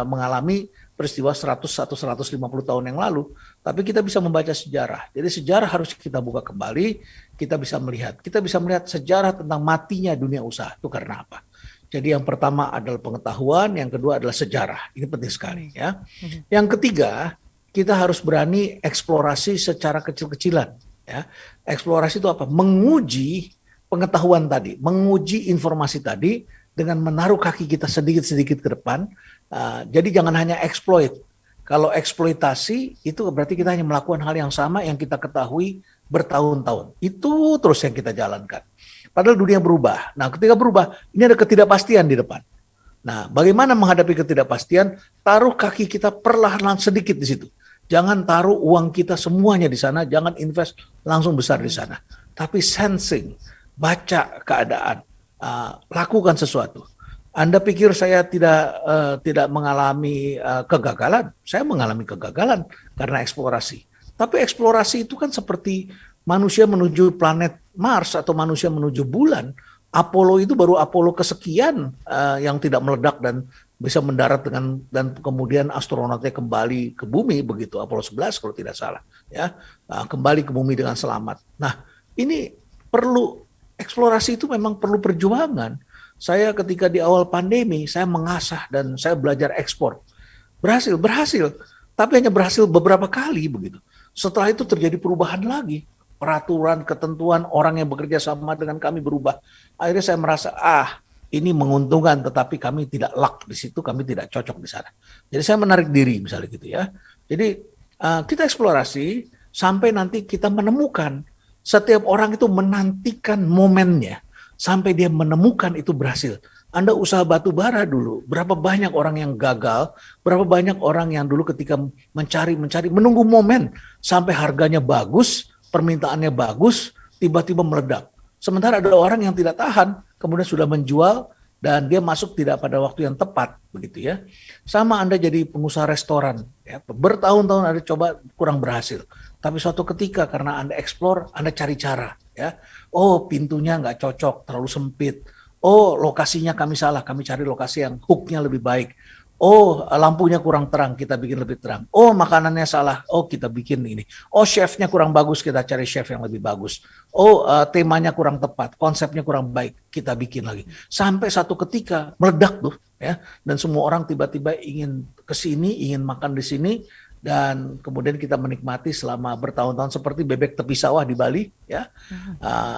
mengalami peristiwa 100 atau 150 tahun yang lalu. Tapi kita bisa membaca sejarah. Jadi sejarah harus kita buka kembali, kita bisa melihat. Kita bisa melihat sejarah tentang matinya dunia usaha. Itu karena apa? Jadi yang pertama adalah pengetahuan, yang kedua adalah sejarah. Ini penting sekali, ya. Yang ketiga, kita harus berani eksplorasi secara kecil-kecilan, ya. Eksplorasi itu apa? Menguji pengetahuan tadi, menguji informasi tadi dengan menaruh kaki kita sedikit-sedikit ke depan. Jadi jangan hanya exploit. Kalau eksploitasi itu berarti kita hanya melakukan hal yang sama yang kita ketahui bertahun-tahun. Itu terus yang kita jalankan. Padahal dunia berubah. Nah, ketika berubah, ini ada ketidakpastian di depan. Nah, bagaimana menghadapi ketidakpastian? Taruh kaki kita perlahan-lahan sedikit di situ. Jangan taruh uang kita semuanya di sana, jangan invest langsung besar di sana. Tapi sensing, baca keadaan, lakukan sesuatu. Anda pikir saya tidak mengalami kegagalan? Saya mengalami kegagalan karena eksplorasi. Tapi eksplorasi itu kan seperti manusia menuju planet Mars atau manusia menuju bulan. Apollo itu baru Apollo kesekian yang tidak meledak dan bisa mendarat dan kemudian astronotnya kembali ke bumi, begitu Apollo 11 kalau tidak salah, ya, kembali ke bumi dengan selamat. Nah, ini perlu eksplorasi, itu memang perlu perjuangan. Saya ketika di awal pandemi, saya mengasah dan saya belajar ekspor. Berhasil, tapi hanya berhasil beberapa kali begitu. Setelah itu terjadi perubahan lagi. Peraturan, ketentuan, orang yang bekerja sama dengan kami berubah. Akhirnya saya merasa, ini menguntungkan, tetapi kami tidak luck di situ, kami tidak cocok di sana. Jadi saya menarik diri misalnya gitu, ya. Jadi kita eksplorasi sampai nanti kita menemukan. Setiap orang itu menantikan momennya sampai dia menemukan itu berhasil. Anda usaha batu bara dulu, berapa banyak orang yang gagal, berapa banyak orang yang dulu ketika mencari, menunggu momen sampai harganya bagus, permintaannya bagus, tiba-tiba meledak. Sementara ada orang yang tidak tahan, kemudian sudah menjual dan dia masuk tidak pada waktu yang tepat, begitu, ya. Sama Anda jadi pengusaha restoran, ya, bertahun-tahun Anda coba kurang berhasil. Tapi suatu ketika karena Anda explore, Anda cari cara, ya. Oh, pintunya nggak cocok, terlalu sempit. Oh, lokasinya kami salah, kami cari lokasi yang hooknya lebih baik. Oh, lampunya kurang terang, kita bikin lebih terang. Oh, makanannya salah, oh kita bikin ini. Oh, chefnya kurang bagus, kita cari chef yang lebih bagus. Oh, temanya kurang tepat, konsepnya kurang baik, kita bikin lagi. Sampai satu ketika meledak tuh, ya. Dan semua orang tiba-tiba ingin ke sini, ingin makan di sini. Dan kemudian kita menikmati selama bertahun-tahun seperti bebek tepi sawah di Bali, ya,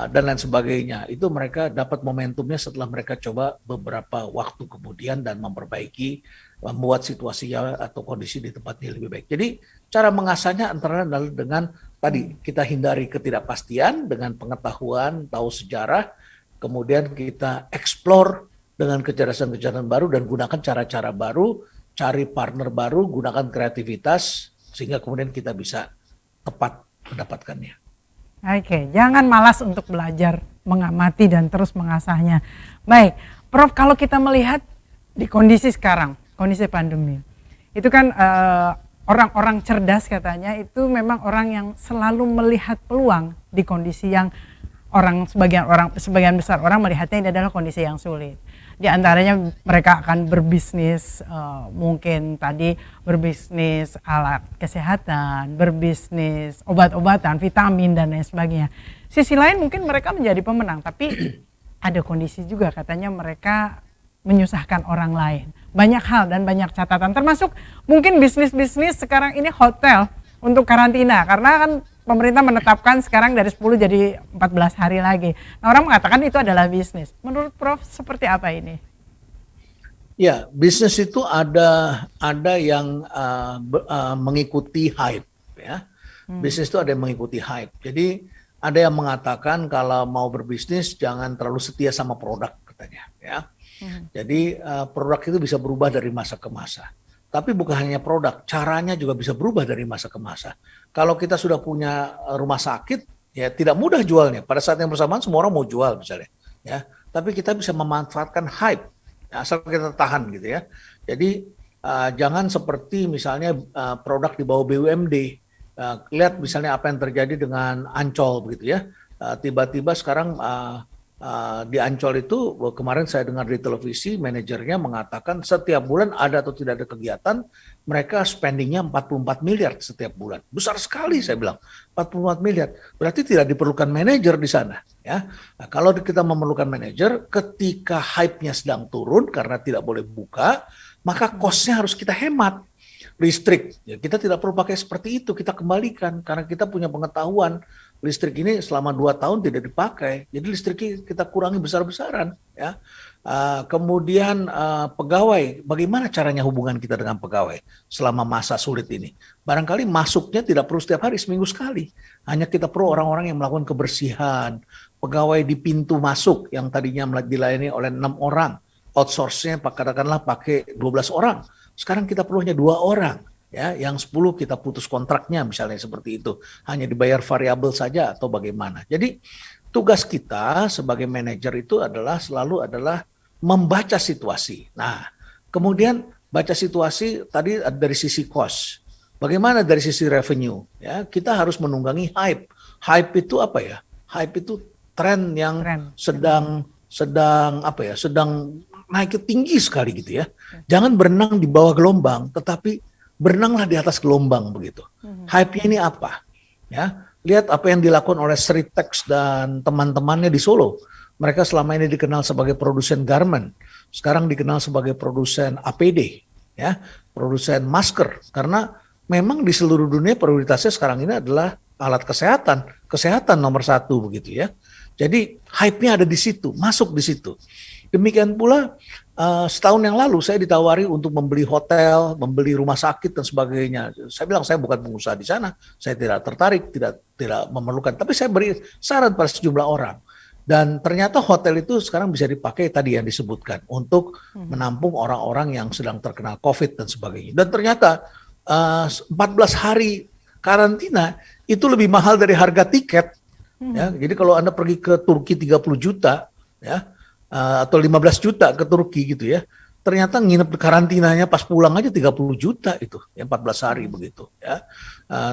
dan lain sebagainya. Itu mereka dapat momentumnya setelah mereka coba beberapa waktu kemudian dan memperbaiki, membuat situasinya atau kondisi di tempatnya lebih baik. Jadi cara mengasahnya antara adalah dengan tadi kita hindari ketidakpastian dengan pengetahuan, tahu sejarah, kemudian kita explore dengan kecerdasan-kecerdasan baru dan gunakan cara-cara baru. Cari partner baru, gunakan kreativitas, sehingga kemudian kita bisa tepat mendapatkannya. Oke, jangan malas untuk belajar, mengamati dan terus mengasahnya. Baik, Prof, kalau kita melihat di kondisi sekarang, kondisi pandemi, itu kan orang-orang cerdas katanya itu memang orang yang selalu melihat peluang di kondisi yang sebagian besar orang melihatnya ini adalah kondisi yang sulit. Di antaranya mereka akan berbisnis, mungkin tadi berbisnis alat kesehatan, berbisnis obat-obatan, vitamin dan lain sebagainya. Sisi lain mungkin mereka menjadi pemenang, tapi ada kondisi juga katanya mereka menyusahkan orang lain. Banyak hal dan banyak catatan, termasuk mungkin bisnis-bisnis sekarang ini hotel untuk karantina, karena kan pemerintah menetapkan sekarang dari 10 jadi 14 hari lagi. Nah, orang mengatakan itu adalah bisnis. Menurut Prof seperti apa ini? Ya, bisnis itu ada yang mengikuti hype, ya. Bisnis itu ada yang mengikuti hype. Jadi ada yang mengatakan kalau mau berbisnis jangan terlalu setia sama produk katanya, ya. Jadi produk itu bisa berubah dari masa ke masa. Tapi bukan hanya produk, caranya juga bisa berubah dari masa ke masa. Kalau kita sudah punya rumah sakit, ya tidak mudah jualnya. Pada saat yang bersamaan semua orang mau jual misalnya, ya. Tapi kita bisa memanfaatkan hype, ya, asal kita tahan gitu ya. Jadi jangan seperti misalnya produk di bawah BUMD. Lihat misalnya apa yang terjadi dengan Ancol begitu ya. Tiba-tiba sekarang di Ancol itu kemarin saya dengar di televisi manajernya mengatakan setiap bulan ada atau tidak ada kegiatan mereka spendingnya 44 miliar setiap bulan. Besar sekali saya bilang 44 miliar. Berarti tidak diperlukan manajer di sana ya. Nah, kalau kita memerlukan manajer ketika hype-nya sedang turun karena tidak boleh buka, maka cost-nya harus kita hemat. Listrik, ya kita tidak perlu pakai seperti itu, kita kembalikan karena kita punya pengetahuan listrik ini selama 2 tahun tidak dipakai, jadi listrik kita kurangi besar-besaran ya. Kemudian pegawai, bagaimana caranya hubungan kita dengan pegawai selama masa sulit ini? Barangkali masuknya tidak perlu setiap hari, seminggu sekali, hanya kita perlu orang-orang yang melakukan kebersihan, pegawai di pintu masuk yang tadinya dilayani oleh 6 orang, outsource-nya katakanlah pakai 12 orang. Sekarang kita perlu hanya 2 orang, ya, yang 10 kita putus kontraknya misalnya seperti itu, hanya dibayar variabel saja atau bagaimana. Jadi tugas kita sebagai manajer itu selalu adalah membaca situasi. Nah, kemudian baca situasi tadi dari sisi cost, bagaimana dari sisi revenue, ya kita harus menunggangi hype. Hype itu apa ya? Hype itu tren yang sedang naik tinggi sekali gitu ya. Jangan berenang di bawah gelombang, tetapi berenanglah di atas gelombang begitu. Hype-nya ini apa? Ya, lihat apa yang dilakukan oleh Sritex dan teman-temannya di Solo. Mereka selama ini dikenal sebagai produsen garment, sekarang dikenal sebagai produsen APD, ya, produsen masker. Karena memang di seluruh dunia prioritasnya sekarang ini adalah alat kesehatan nomor 1 begitu ya. Jadi hype-nya ada di situ, masuk di situ. Demikian pula setahun yang lalu saya ditawari untuk membeli hotel, membeli rumah sakit dan sebagainya. Saya bilang saya bukan pengusaha di sana, saya tidak tertarik, tidak memerlukan. Tapi saya beri saran pada sejumlah orang. Dan ternyata hotel itu sekarang bisa dipakai tadi yang disebutkan untuk menampung orang-orang yang sedang terkena COVID dan sebagainya. Dan ternyata 14 hari karantina itu lebih mahal dari harga tiket. Ya, jadi kalau Anda pergi ke Turki 30 juta, ya, atau 15 juta ke Turki gitu ya. Ternyata nginep di karantinanya pas pulang aja 30 juta itu, yang 14 hari begitu ya.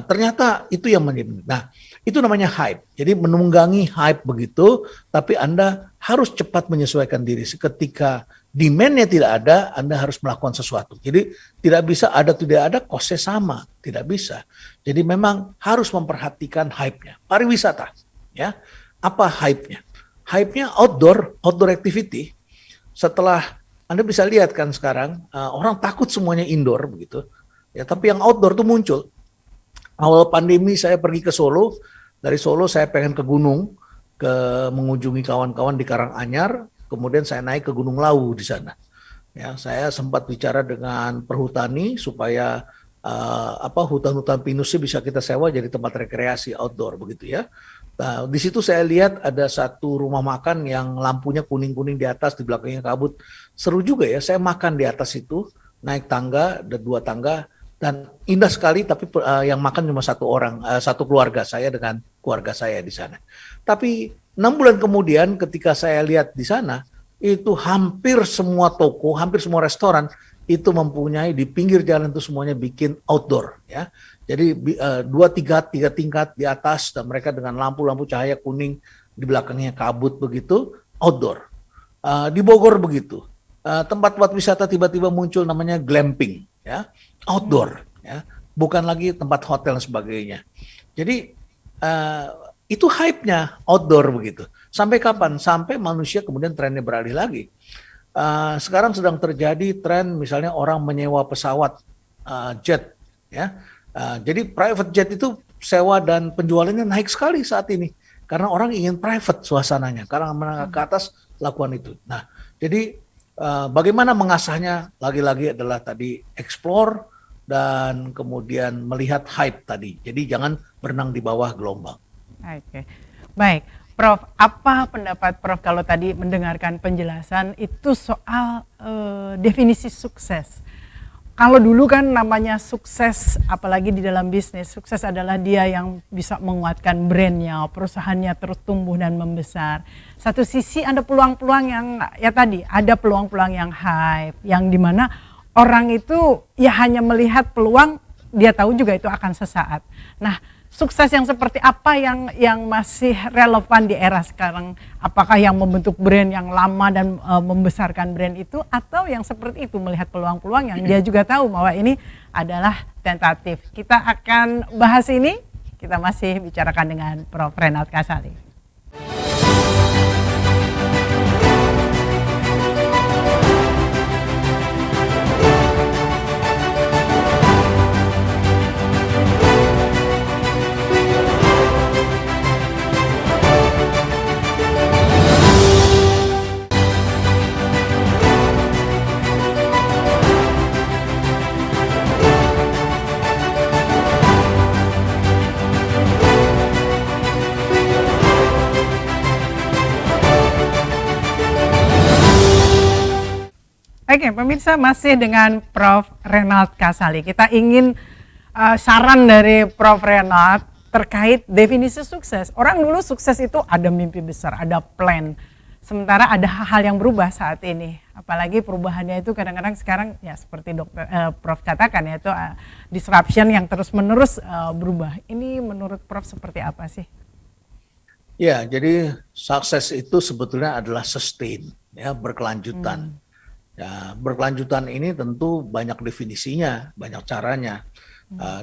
Ternyata itu yang menjadi. Nah, itu namanya hype. Jadi menunggangi hype begitu, tapi Anda harus cepat menyesuaikan diri. Ketika demand-nya tidak ada, Anda harus melakukan sesuatu. Jadi tidak bisa ada tidak ada, cost-nya sama, tidak bisa. Jadi memang harus memperhatikan hype-nya. Pariwisata, ya. Apa hype-nya? Hype-nya outdoor activity. Setelah Anda bisa lihat kan sekarang orang takut semuanya indoor begitu. Ya, tapi yang outdoor tuh muncul. Awal pandemi saya pergi ke Solo, dari Solo saya pengen ke gunung, mengunjungi kawan-kawan di Karanganyar, kemudian saya naik ke Gunung Lawu di sana. Ya, saya sempat bicara dengan perhutani supaya hutan-hutan pinusnya bisa kita sewa jadi tempat rekreasi outdoor begitu ya. Nah, di situ saya lihat ada satu rumah makan yang lampunya kuning-kuning di atas, di belakangnya kabut. Seru juga ya, saya makan di atas itu, naik tangga, ada 2 tangga, dan indah sekali, tapi yang makan cuma 1 orang, 1 keluarga, saya dengan keluarga saya di sana. Tapi 6 bulan kemudian ketika saya lihat di sana, itu hampir semua toko, hampir semua restoran, itu mempunyai di pinggir jalan itu semuanya bikin outdoor ya. Jadi 2-3 tingkat di atas dan mereka dengan lampu-lampu cahaya kuning di belakangnya kabut begitu, outdoor. Di Bogor begitu. Tempat-tempat wisata tiba-tiba muncul namanya glamping, ya, outdoor, ya, bukan lagi tempat hotel dan sebagainya. Jadi itu hype-nya outdoor begitu. Sampai kapan? Sampai manusia kemudian trennya beralih lagi. Sekarang sedang terjadi tren misalnya orang menyewa pesawat jet, ya. Jadi private jet itu sewa dan penjualannya naik sekali saat ini karena orang ingin private suasananya. Karena menengah ke atas lakukan itu. Nah, jadi bagaimana mengasahnya lagi-lagi adalah tadi explore dan kemudian melihat hype tadi. Jadi jangan berenang di bawah gelombang. Oke, baik. Prof, apa pendapat Prof kalau tadi mendengarkan penjelasan itu soal definisi sukses? Kalau dulu kan namanya sukses, apalagi di dalam bisnis, sukses adalah dia yang bisa menguatkan brandnya, perusahaannya terus tumbuh dan membesar. Satu sisi ada peluang-peluang yang, ya tadi, ada peluang-peluang yang hype, yang dimana orang itu ya hanya melihat peluang, dia tahu juga itu akan sesaat. Nah, sukses yang seperti apa yang masih relevan di era sekarang? Apakah yang membentuk brand yang lama dan membesarkan brand itu, atau yang seperti itu melihat peluang-peluang yang dia juga tahu bahwa ini adalah tentatif? Kita akan bahas ini, kita masih bicarakan dengan Prof. Renald Kasali. Oke, pemirsa, masih dengan Prof. Renald Kasali. Kita ingin saran dari Prof. Renald terkait definisi sukses. Orang dulu sukses itu ada mimpi besar, ada plan. Sementara ada hal yang berubah saat ini. Apalagi perubahannya itu kadang-kadang sekarang ya seperti Prof katakan, yaitu disruption yang terus-menerus berubah. Ini menurut Prof seperti apa sih? Ya, jadi sukses itu sebetulnya adalah sustain, ya, berkelanjutan. Ya, berkelanjutan ini tentu banyak definisinya, banyak caranya,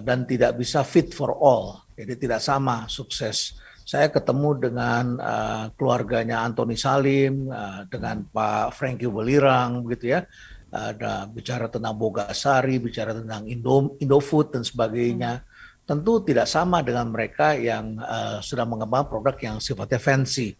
dan tidak bisa fit for all. Jadi tidak sama sukses. Saya ketemu dengan keluarganya Antoni Salim, dengan Pak Frankie Welirang, begitu ya. Ada bicara tentang Bogasari, bicara tentang Indofood dan sebagainya. Tentu tidak sama dengan mereka yang sedang mengembangkan produk yang sifatnya fancy.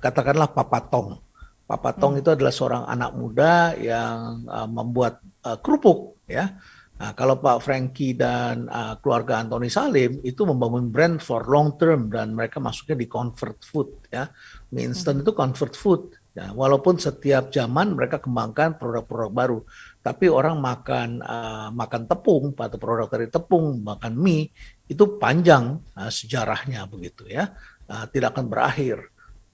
Katakanlah Papatong. Papatong itu adalah seorang anak muda yang membuat kerupuk, ya. Nah, kalau Pak Frankie dan keluarga Antoni Salim itu membangun brand for long term dan mereka masuknya di comfort food, ya. Mie instant itu comfort food. Ya, walaupun setiap zaman mereka kembangkan produk-produk baru, tapi orang makan tepung atau produk dari tepung, makan mie itu panjang sejarahnya begitu, ya. Tidak akan berakhir.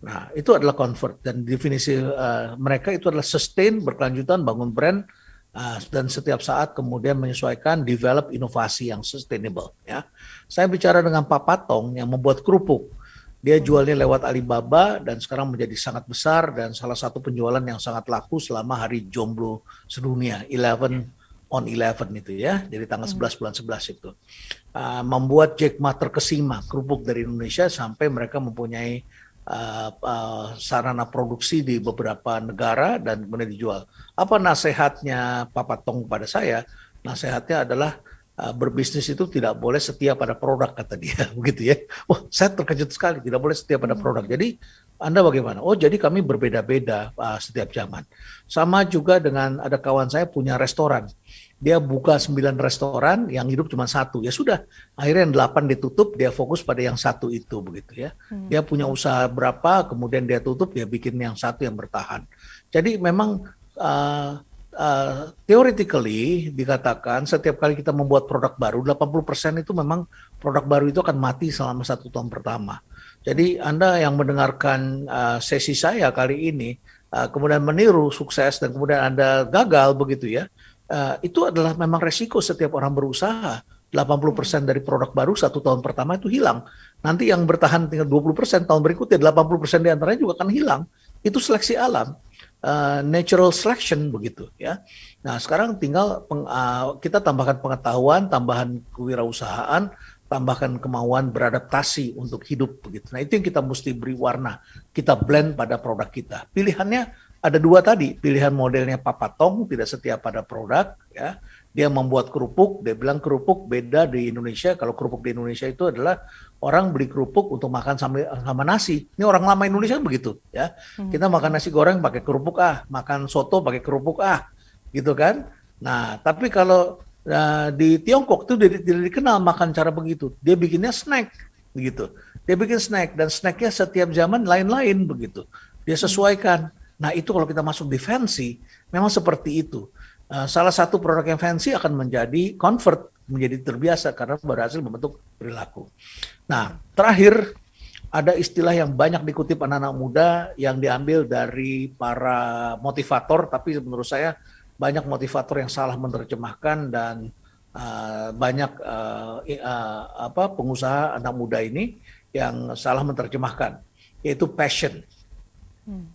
Nah, itu adalah comfort dan definisi mereka itu adalah sustain, berkelanjutan, bangun brand, dan setiap saat kemudian menyesuaikan, develop inovasi yang sustainable. Ya, saya bicara dengan Pak Patong yang membuat kerupuk. Dia jualnya lewat Alibaba dan sekarang menjadi sangat besar dan salah satu penjualan yang sangat laku selama hari jomblo sedunia, 11/11 itu ya, jadi tanggal 11 bulan 11 itu. Membuat Jack Ma terkesima, kerupuk dari Indonesia sampai mereka mempunyai sarana produksi di beberapa negara dan kemudian dijual. Apa nasihatnya Pak Patong pada saya? Nasihatnya adalah berbisnis itu tidak boleh setia pada produk, kata dia, begitu ya. Wah, saya terkejut sekali, tidak boleh setia pada produk. Jadi Anda bagaimana? Oh, jadi kami berbeda-beda setiap zaman. Sama juga dengan ada kawan saya punya restoran. Dia buka 9 restoran, yang hidup cuma 1. Ya sudah, akhirnya yang 8 ditutup, dia fokus pada yang 1 itu, begitu ya. Dia punya usaha berapa, kemudian dia tutup, dia bikin yang 1 yang bertahan. Jadi memang theoretically dikatakan setiap kali kita membuat produk baru, 80% itu memang produk baru itu akan mati selama 1 tahun pertama. Jadi Anda yang mendengarkan sesi saya kali ini, kemudian meniru sukses dan kemudian Anda gagal begitu ya, itu adalah memang resiko setiap orang berusaha. 80% dari produk baru 1 tahun pertama itu hilang. Nanti yang bertahan tinggal 20%, tahun berikutnya 80% di antaranya juga akan hilang. Itu seleksi alam, natural selection begitu ya. Nah sekarang tinggal kita tambahkan pengetahuan, tambahan kewirausahaan, tambahkan kemauan beradaptasi untuk hidup begitu. Nah itu yang kita mesti beri warna, kita blend pada produk kita. Pilihannya ada 2 tadi, pilihan modelnya Papa Tong, tidak setiap pada produk ya. Dia membuat kerupuk, dia bilang kerupuk beda di Indonesia. Kalau kerupuk di Indonesia itu adalah orang beli kerupuk untuk makan sama nasi. Ini orang lama Indonesia begitu ya. Kita makan nasi goreng pakai kerupuk makan soto pakai kerupuk gitu kan. Nah, tapi kalau di Tiongkok itu tidak dikenal makan cara begitu. Dia bikinnya snack begitu. Dia bikin snack dan snacknya setiap zaman lain-lain begitu. Dia sesuaikan. Nah, itu kalau kita masuk di fancy memang seperti itu. Salah satu produk yang fancy akan menjadi convert, menjadi terbiasa karena berhasil membentuk perilaku. Nah, terakhir ada istilah yang banyak dikutip anak-anak muda yang diambil dari para motivator, tapi menurut saya banyak motivator yang salah menerjemahkan dan banyak pengusaha anak muda ini yang salah menerjemahkan, yaitu passion.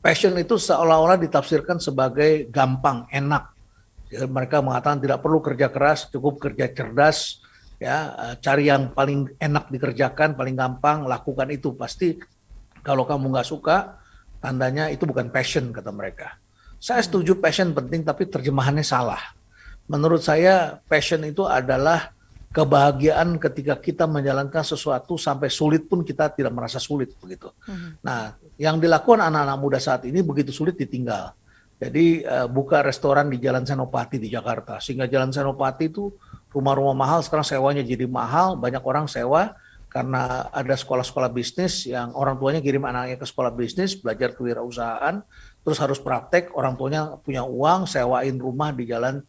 Passion itu seolah-olah ditafsirkan sebagai gampang, enak. Mereka mengatakan tidak perlu kerja keras, cukup kerja cerdas, ya cari yang paling enak dikerjakan, paling gampang, lakukan itu. Pasti kalau kamu nggak suka, tandanya itu bukan passion, kata mereka. Saya setuju passion penting, tapi terjemahannya salah. Menurut saya passion itu adalah kebahagiaan ketika kita menjalankan sesuatu sampai sulit pun kita tidak merasa sulit begitu. Nah, yang dilakukan anak-anak muda saat ini begitu sulit ditinggal. Jadi buka restoran di Jalan Senopati di Jakarta, sehingga Jalan Senopati itu rumah-rumah mahal, sekarang sewanya jadi mahal, banyak orang sewa karena ada sekolah-sekolah bisnis yang orang tuanya kirim anaknya ke sekolah bisnis, belajar kewirausahaan, terus harus praktek, orang tuanya punya uang, sewain rumah di Jalan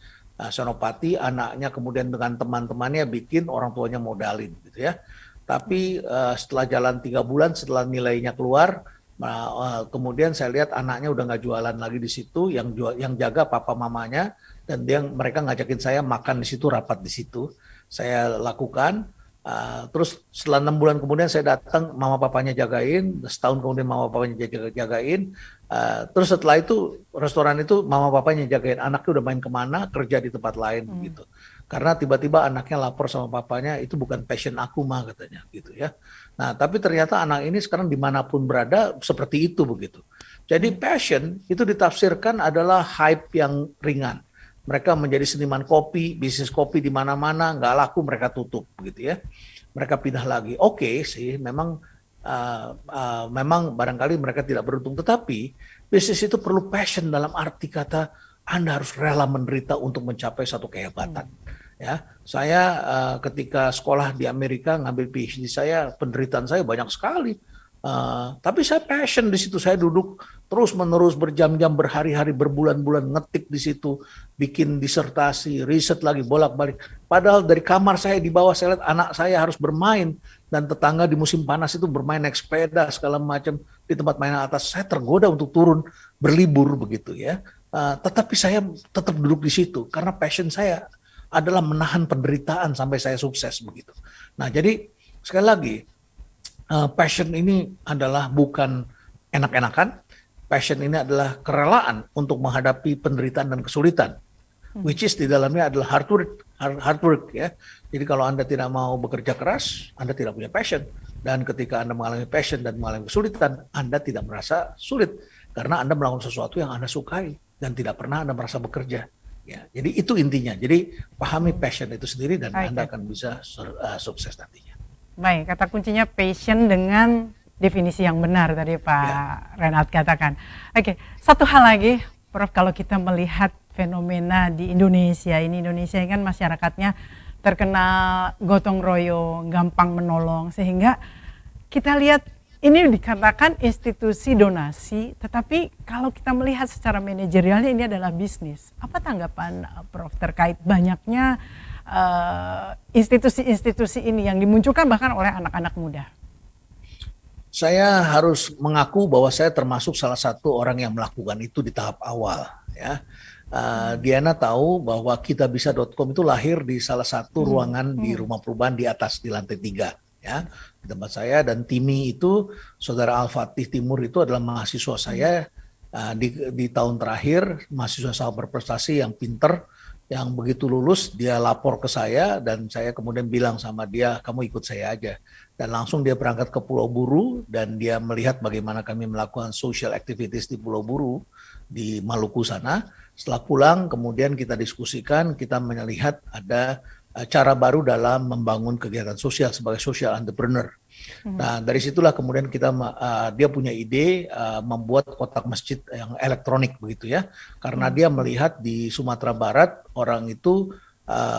Senopati, anaknya kemudian dengan teman-temannya bikin, orang tuanya modalin gitu ya. Tapi setelah jalan 3 bulan, setelah nilainya keluar, kemudian saya lihat anaknya udah nggak jualan lagi di situ, yang jaga papa mamanya, dan mereka ngajakin saya makan di situ, rapat di situ, saya lakukan. Terus setelah 6 bulan kemudian saya datang, mama papanya jagain, setahun kemudian mama papanya jagain. Terus setelah itu restoran itu mama papanya jagain, anaknya udah main kemana, kerja di tempat lain gitu. Karena tiba-tiba anaknya lapor sama papanya, itu bukan passion aku mah katanya gitu ya. Nah tapi ternyata anak ini sekarang dimanapun berada seperti itu begitu. Jadi passion itu ditafsirkan adalah hype yang ringan. Mereka menjadi seniman kopi, bisnis kopi di mana-mana, nggak laku mereka tutup begitu ya. Mereka pindah lagi. Oke sih, memang barangkali mereka tidak beruntung, tetapi bisnis itu perlu passion dalam arti kata Anda harus rela menderita untuk mencapai satu kehebatan. Ya, saya ketika sekolah di Amerika ngambil PhD saya, penderitaan saya banyak sekali. Tapi saya passion di situ, saya duduk terus-menerus berjam-jam, berhari-hari, berbulan-bulan ngetik di situ, bikin disertasi, riset lagi bolak-balik. Padahal dari kamar saya di bawah saya lihat anak saya harus bermain, dan tetangga di musim panas itu bermain naik sepeda segala macam di tempat mainan atas. Saya tergoda untuk turun berlibur begitu ya. Tetapi saya tetap duduk di situ karena passion saya adalah menahan penderitaan sampai saya sukses begitu. Nah jadi sekali lagi, passion ini adalah bukan enak-enakan, passion ini adalah kerelaan untuk menghadapi penderitaan dan kesulitan, which is di dalamnya adalah hard work ya. Jadi kalau Anda tidak mau bekerja keras, Anda tidak punya passion, dan ketika Anda mengalami passion dan mengalami kesulitan, Anda tidak merasa sulit karena Anda melakukan sesuatu yang Anda sukai dan tidak pernah Anda merasa bekerja. Ya, jadi itu intinya. Jadi pahami passion itu sendiri dan Anda akan bisa sukses nantinya. Baik, kata kuncinya passion dengan definisi yang benar tadi Pak Renat katakan. Oke, satu hal lagi Prof, kalau kita melihat fenomena di Indonesia ini kan masyarakatnya terkenal gotong royong, gampang menolong, sehingga kita lihat ini dikatakan institusi donasi, tetapi kalau kita melihat secara manajerialnya ini adalah bisnis. Apa tanggapan Prof terkait banyaknya institusi-institusi ini yang dimunculkan bahkan oleh anak-anak muda? Saya harus mengaku bahwa saya termasuk salah satu orang yang melakukan itu di tahap awal ya. Diana tahu bahwa kitabisa.com itu lahir di salah satu ruangan di rumah perubahan di atas di lantai 3 ya, di tempat saya. Dan Timi itu saudara Al-Fatih Timur itu adalah mahasiswa saya di tahun terakhir, mahasiswa sangat berprestasi yang pinter, yang begitu lulus dia lapor ke saya dan saya kemudian bilang sama dia, kamu ikut saya aja. Dan langsung dia berangkat ke Pulau Buru dan dia melihat bagaimana kami melakukan social activities di Pulau Buru di Maluku sana. Setelah pulang kemudian kita diskusikan, kita melihat ada cara baru dalam membangun kegiatan sosial sebagai social entrepreneur. Nah, dari situlah kemudian dia punya ide membuat kotak masjid yang elektronik begitu ya. Karena dia melihat di Sumatera Barat orang itu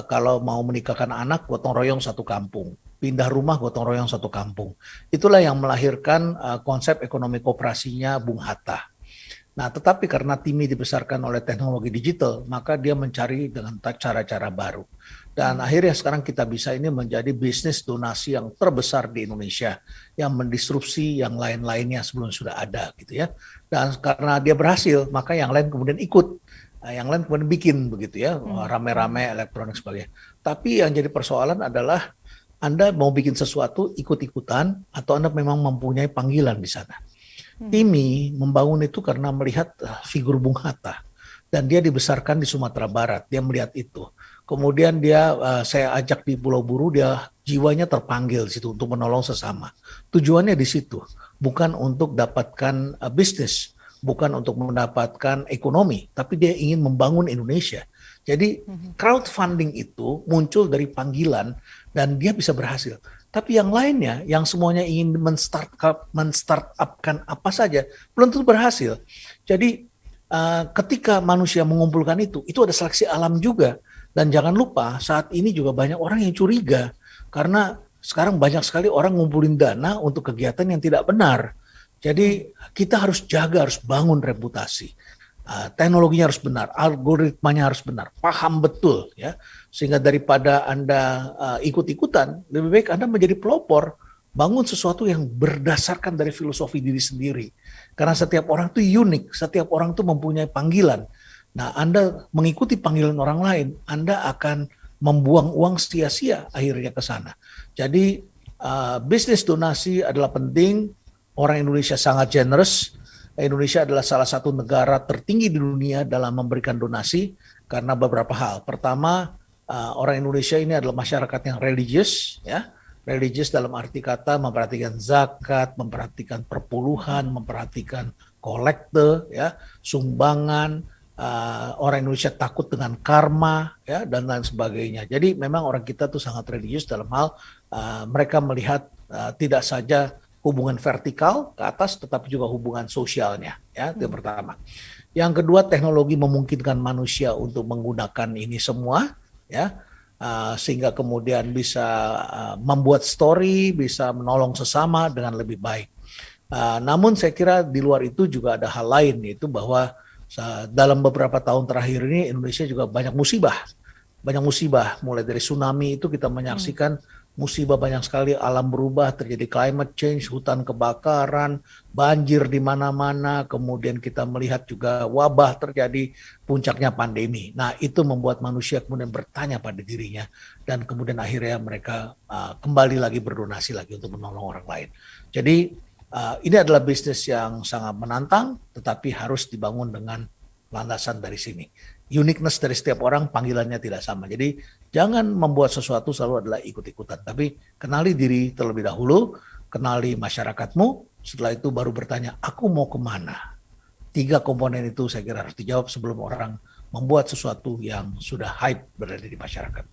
kalau mau menikahkan anak gotong royong satu kampung, pindah rumah gotong royong satu kampung. Itulah yang melahirkan konsep ekonomi koperasinya Bung Hatta. Nah, tetapi karena Timi dibesarkan oleh teknologi digital, maka dia mencari dengan cara-cara baru. Dan akhirnya sekarang kita bisa ini menjadi bisnis donasi yang terbesar di Indonesia, yang mendisrupsi yang lain-lainnya sebelum sudah ada gitu ya. Dan karena dia berhasil, maka yang lain kemudian ikut. Yang lain kemudian bikin begitu ya, rame-rame elektronik sebagainya. Tapi yang jadi persoalan adalah Anda mau bikin sesuatu ikut-ikutan atau Anda memang mempunyai panggilan di sana. Timi membangun itu karena melihat figur Bung Hatta dan dia dibesarkan di Sumatera Barat, dia melihat itu. Kemudian saya ajak di Pulau Buru, dia jiwanya terpanggil di situ untuk menolong sesama. Tujuannya di situ, bukan untuk dapatkan bisnis, bukan untuk mendapatkan ekonomi, tapi dia ingin membangun Indonesia. Jadi crowdfunding itu muncul dari panggilan dan dia bisa berhasil. Tapi yang lainnya, yang semuanya ingin men-startupkan apa saja, belum tentu berhasil. Jadi ketika manusia mengumpulkan itu ada seleksi alam juga. Dan jangan lupa saat ini juga banyak orang yang curiga. Karena sekarang banyak sekali orang ngumpulin dana untuk kegiatan yang tidak benar. Jadi kita harus jaga, harus bangun reputasi. Teknologinya harus benar, algoritmanya harus benar, paham betul ya, sehingga daripada Anda ikut-ikutan, lebih baik Anda menjadi pelopor, bangun sesuatu yang berdasarkan dari filosofi diri sendiri. Karena setiap orang itu unik, setiap orang itu mempunyai panggilan. Nah, Anda mengikuti panggilan orang lain, Anda akan membuang uang sia-sia akhirnya ke sana. Jadi bisnis donasi adalah penting. Orang Indonesia sangat generous. Indonesia adalah salah satu negara tertinggi di dunia dalam memberikan donasi karena beberapa hal. Pertama, orang Indonesia ini adalah masyarakat yang religius, ya. Religius dalam arti kata memperhatikan zakat, memperhatikan perpuluhan, memperhatikan kolekte, ya, sumbangan. Orang Indonesia takut dengan karma, ya, dan lain sebagainya. Jadi memang orang kita tuh sangat religius dalam hal mereka melihat tidak saja hubungan vertikal ke atas, tetapi juga hubungan sosialnya. Ya, itu yang pertama. Yang kedua, teknologi memungkinkan manusia untuk menggunakan ini semua, ya, sehingga kemudian bisa membuat story, bisa menolong sesama dengan lebih baik. Namun saya kira di luar itu juga ada hal lain, yaitu bahwa dalam beberapa tahun terakhir ini Indonesia juga banyak musibah. Mulai dari tsunami itu kita menyaksikan musibah banyak sekali, alam berubah, terjadi climate change, hutan kebakaran, banjir di mana-mana, kemudian kita melihat juga wabah terjadi, puncaknya pandemi. Nah, itu membuat manusia kemudian bertanya pada dirinya dan kemudian akhirnya mereka kembali lagi berdonasi lagi untuk menolong orang lain. Jadi ini adalah bisnis yang sangat menantang, tetapi harus dibangun dengan landasan dari sini. Uniqueness dari setiap orang, panggilannya tidak sama. Jadi jangan membuat sesuatu selalu adalah ikut-ikutan, tapi kenali diri terlebih dahulu, kenali masyarakatmu, setelah itu baru bertanya, aku mau kemana? 3 komponen itu saya kira harus dijawab sebelum orang membuat sesuatu yang sudah hype berada di masyarakat.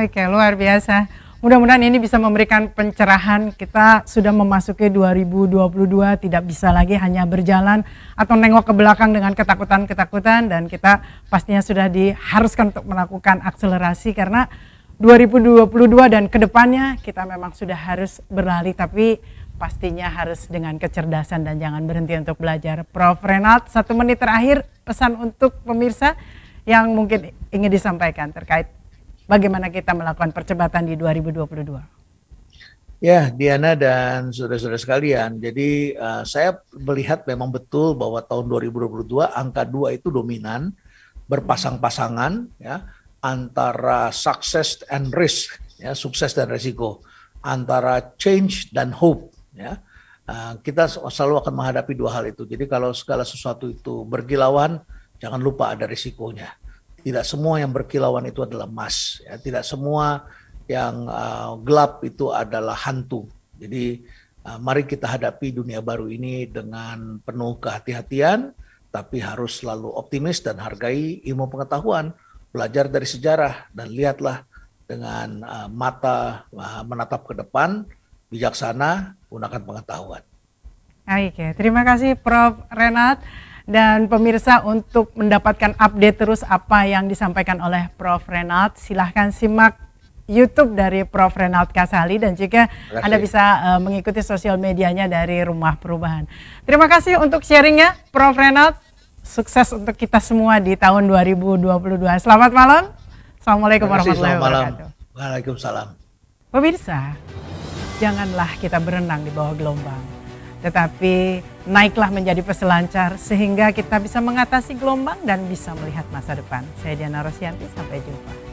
Oke, luar biasa. Mudah-mudahan ini bisa memberikan pencerahan. Kita sudah memasuki 2022, tidak bisa lagi hanya berjalan atau nengok ke belakang dengan ketakutan-ketakutan, dan kita pastinya sudah diharuskan untuk melakukan akselerasi karena 2022 dan kedepannya kita memang sudah harus berlari, tapi pastinya harus dengan kecerdasan dan jangan berhenti untuk belajar. Prof. Renald, 1 menit terakhir, pesan untuk pemirsa yang mungkin ingin disampaikan terkait bagaimana kita melakukan percepatan di 2022? Ya, Diana dan saudara-saudara sekalian, jadi saya melihat memang betul bahwa tahun 2022 angka 2 itu dominan, berpasang-pasangan ya antara success and risk ya, sukses dan risiko, antara change dan hope ya. Kita selalu akan menghadapi dua hal itu. Jadi kalau segala sesuatu itu berkilauan, jangan lupa ada risikonya. Tidak semua yang berkilauan itu adalah emas ya. Tidak semua yang gelap itu adalah hantu. Jadi mari kita hadapi dunia baru ini dengan penuh kehati-hatian, tapi harus selalu optimis dan hargai ilmu pengetahuan. Belajar dari sejarah dan lihatlah dengan mata menatap ke depan, bijaksana, gunakan pengetahuan. Oke, terima kasih Prof. Renat dan pemirsa untuk mendapatkan update terus apa yang disampaikan oleh Prof. Renat. Silahkan simak YouTube dari Prof. Renat Kasali dan juga Anda bisa mengikuti sosial medianya dari Rumah Perubahan. Terima kasih untuk sharingnya Prof. Renat. Sukses untuk kita semua di tahun 2022. Selamat malam. Assalamualaikum warahmatullahi wabarakatuh. Waalaikumsalam. Pemirsa, janganlah kita berenang di bawah gelombang, tetapi naiklah menjadi peselancar sehingga kita bisa mengatasi gelombang dan bisa melihat masa depan. Saya Diana Rosianti, sampai jumpa.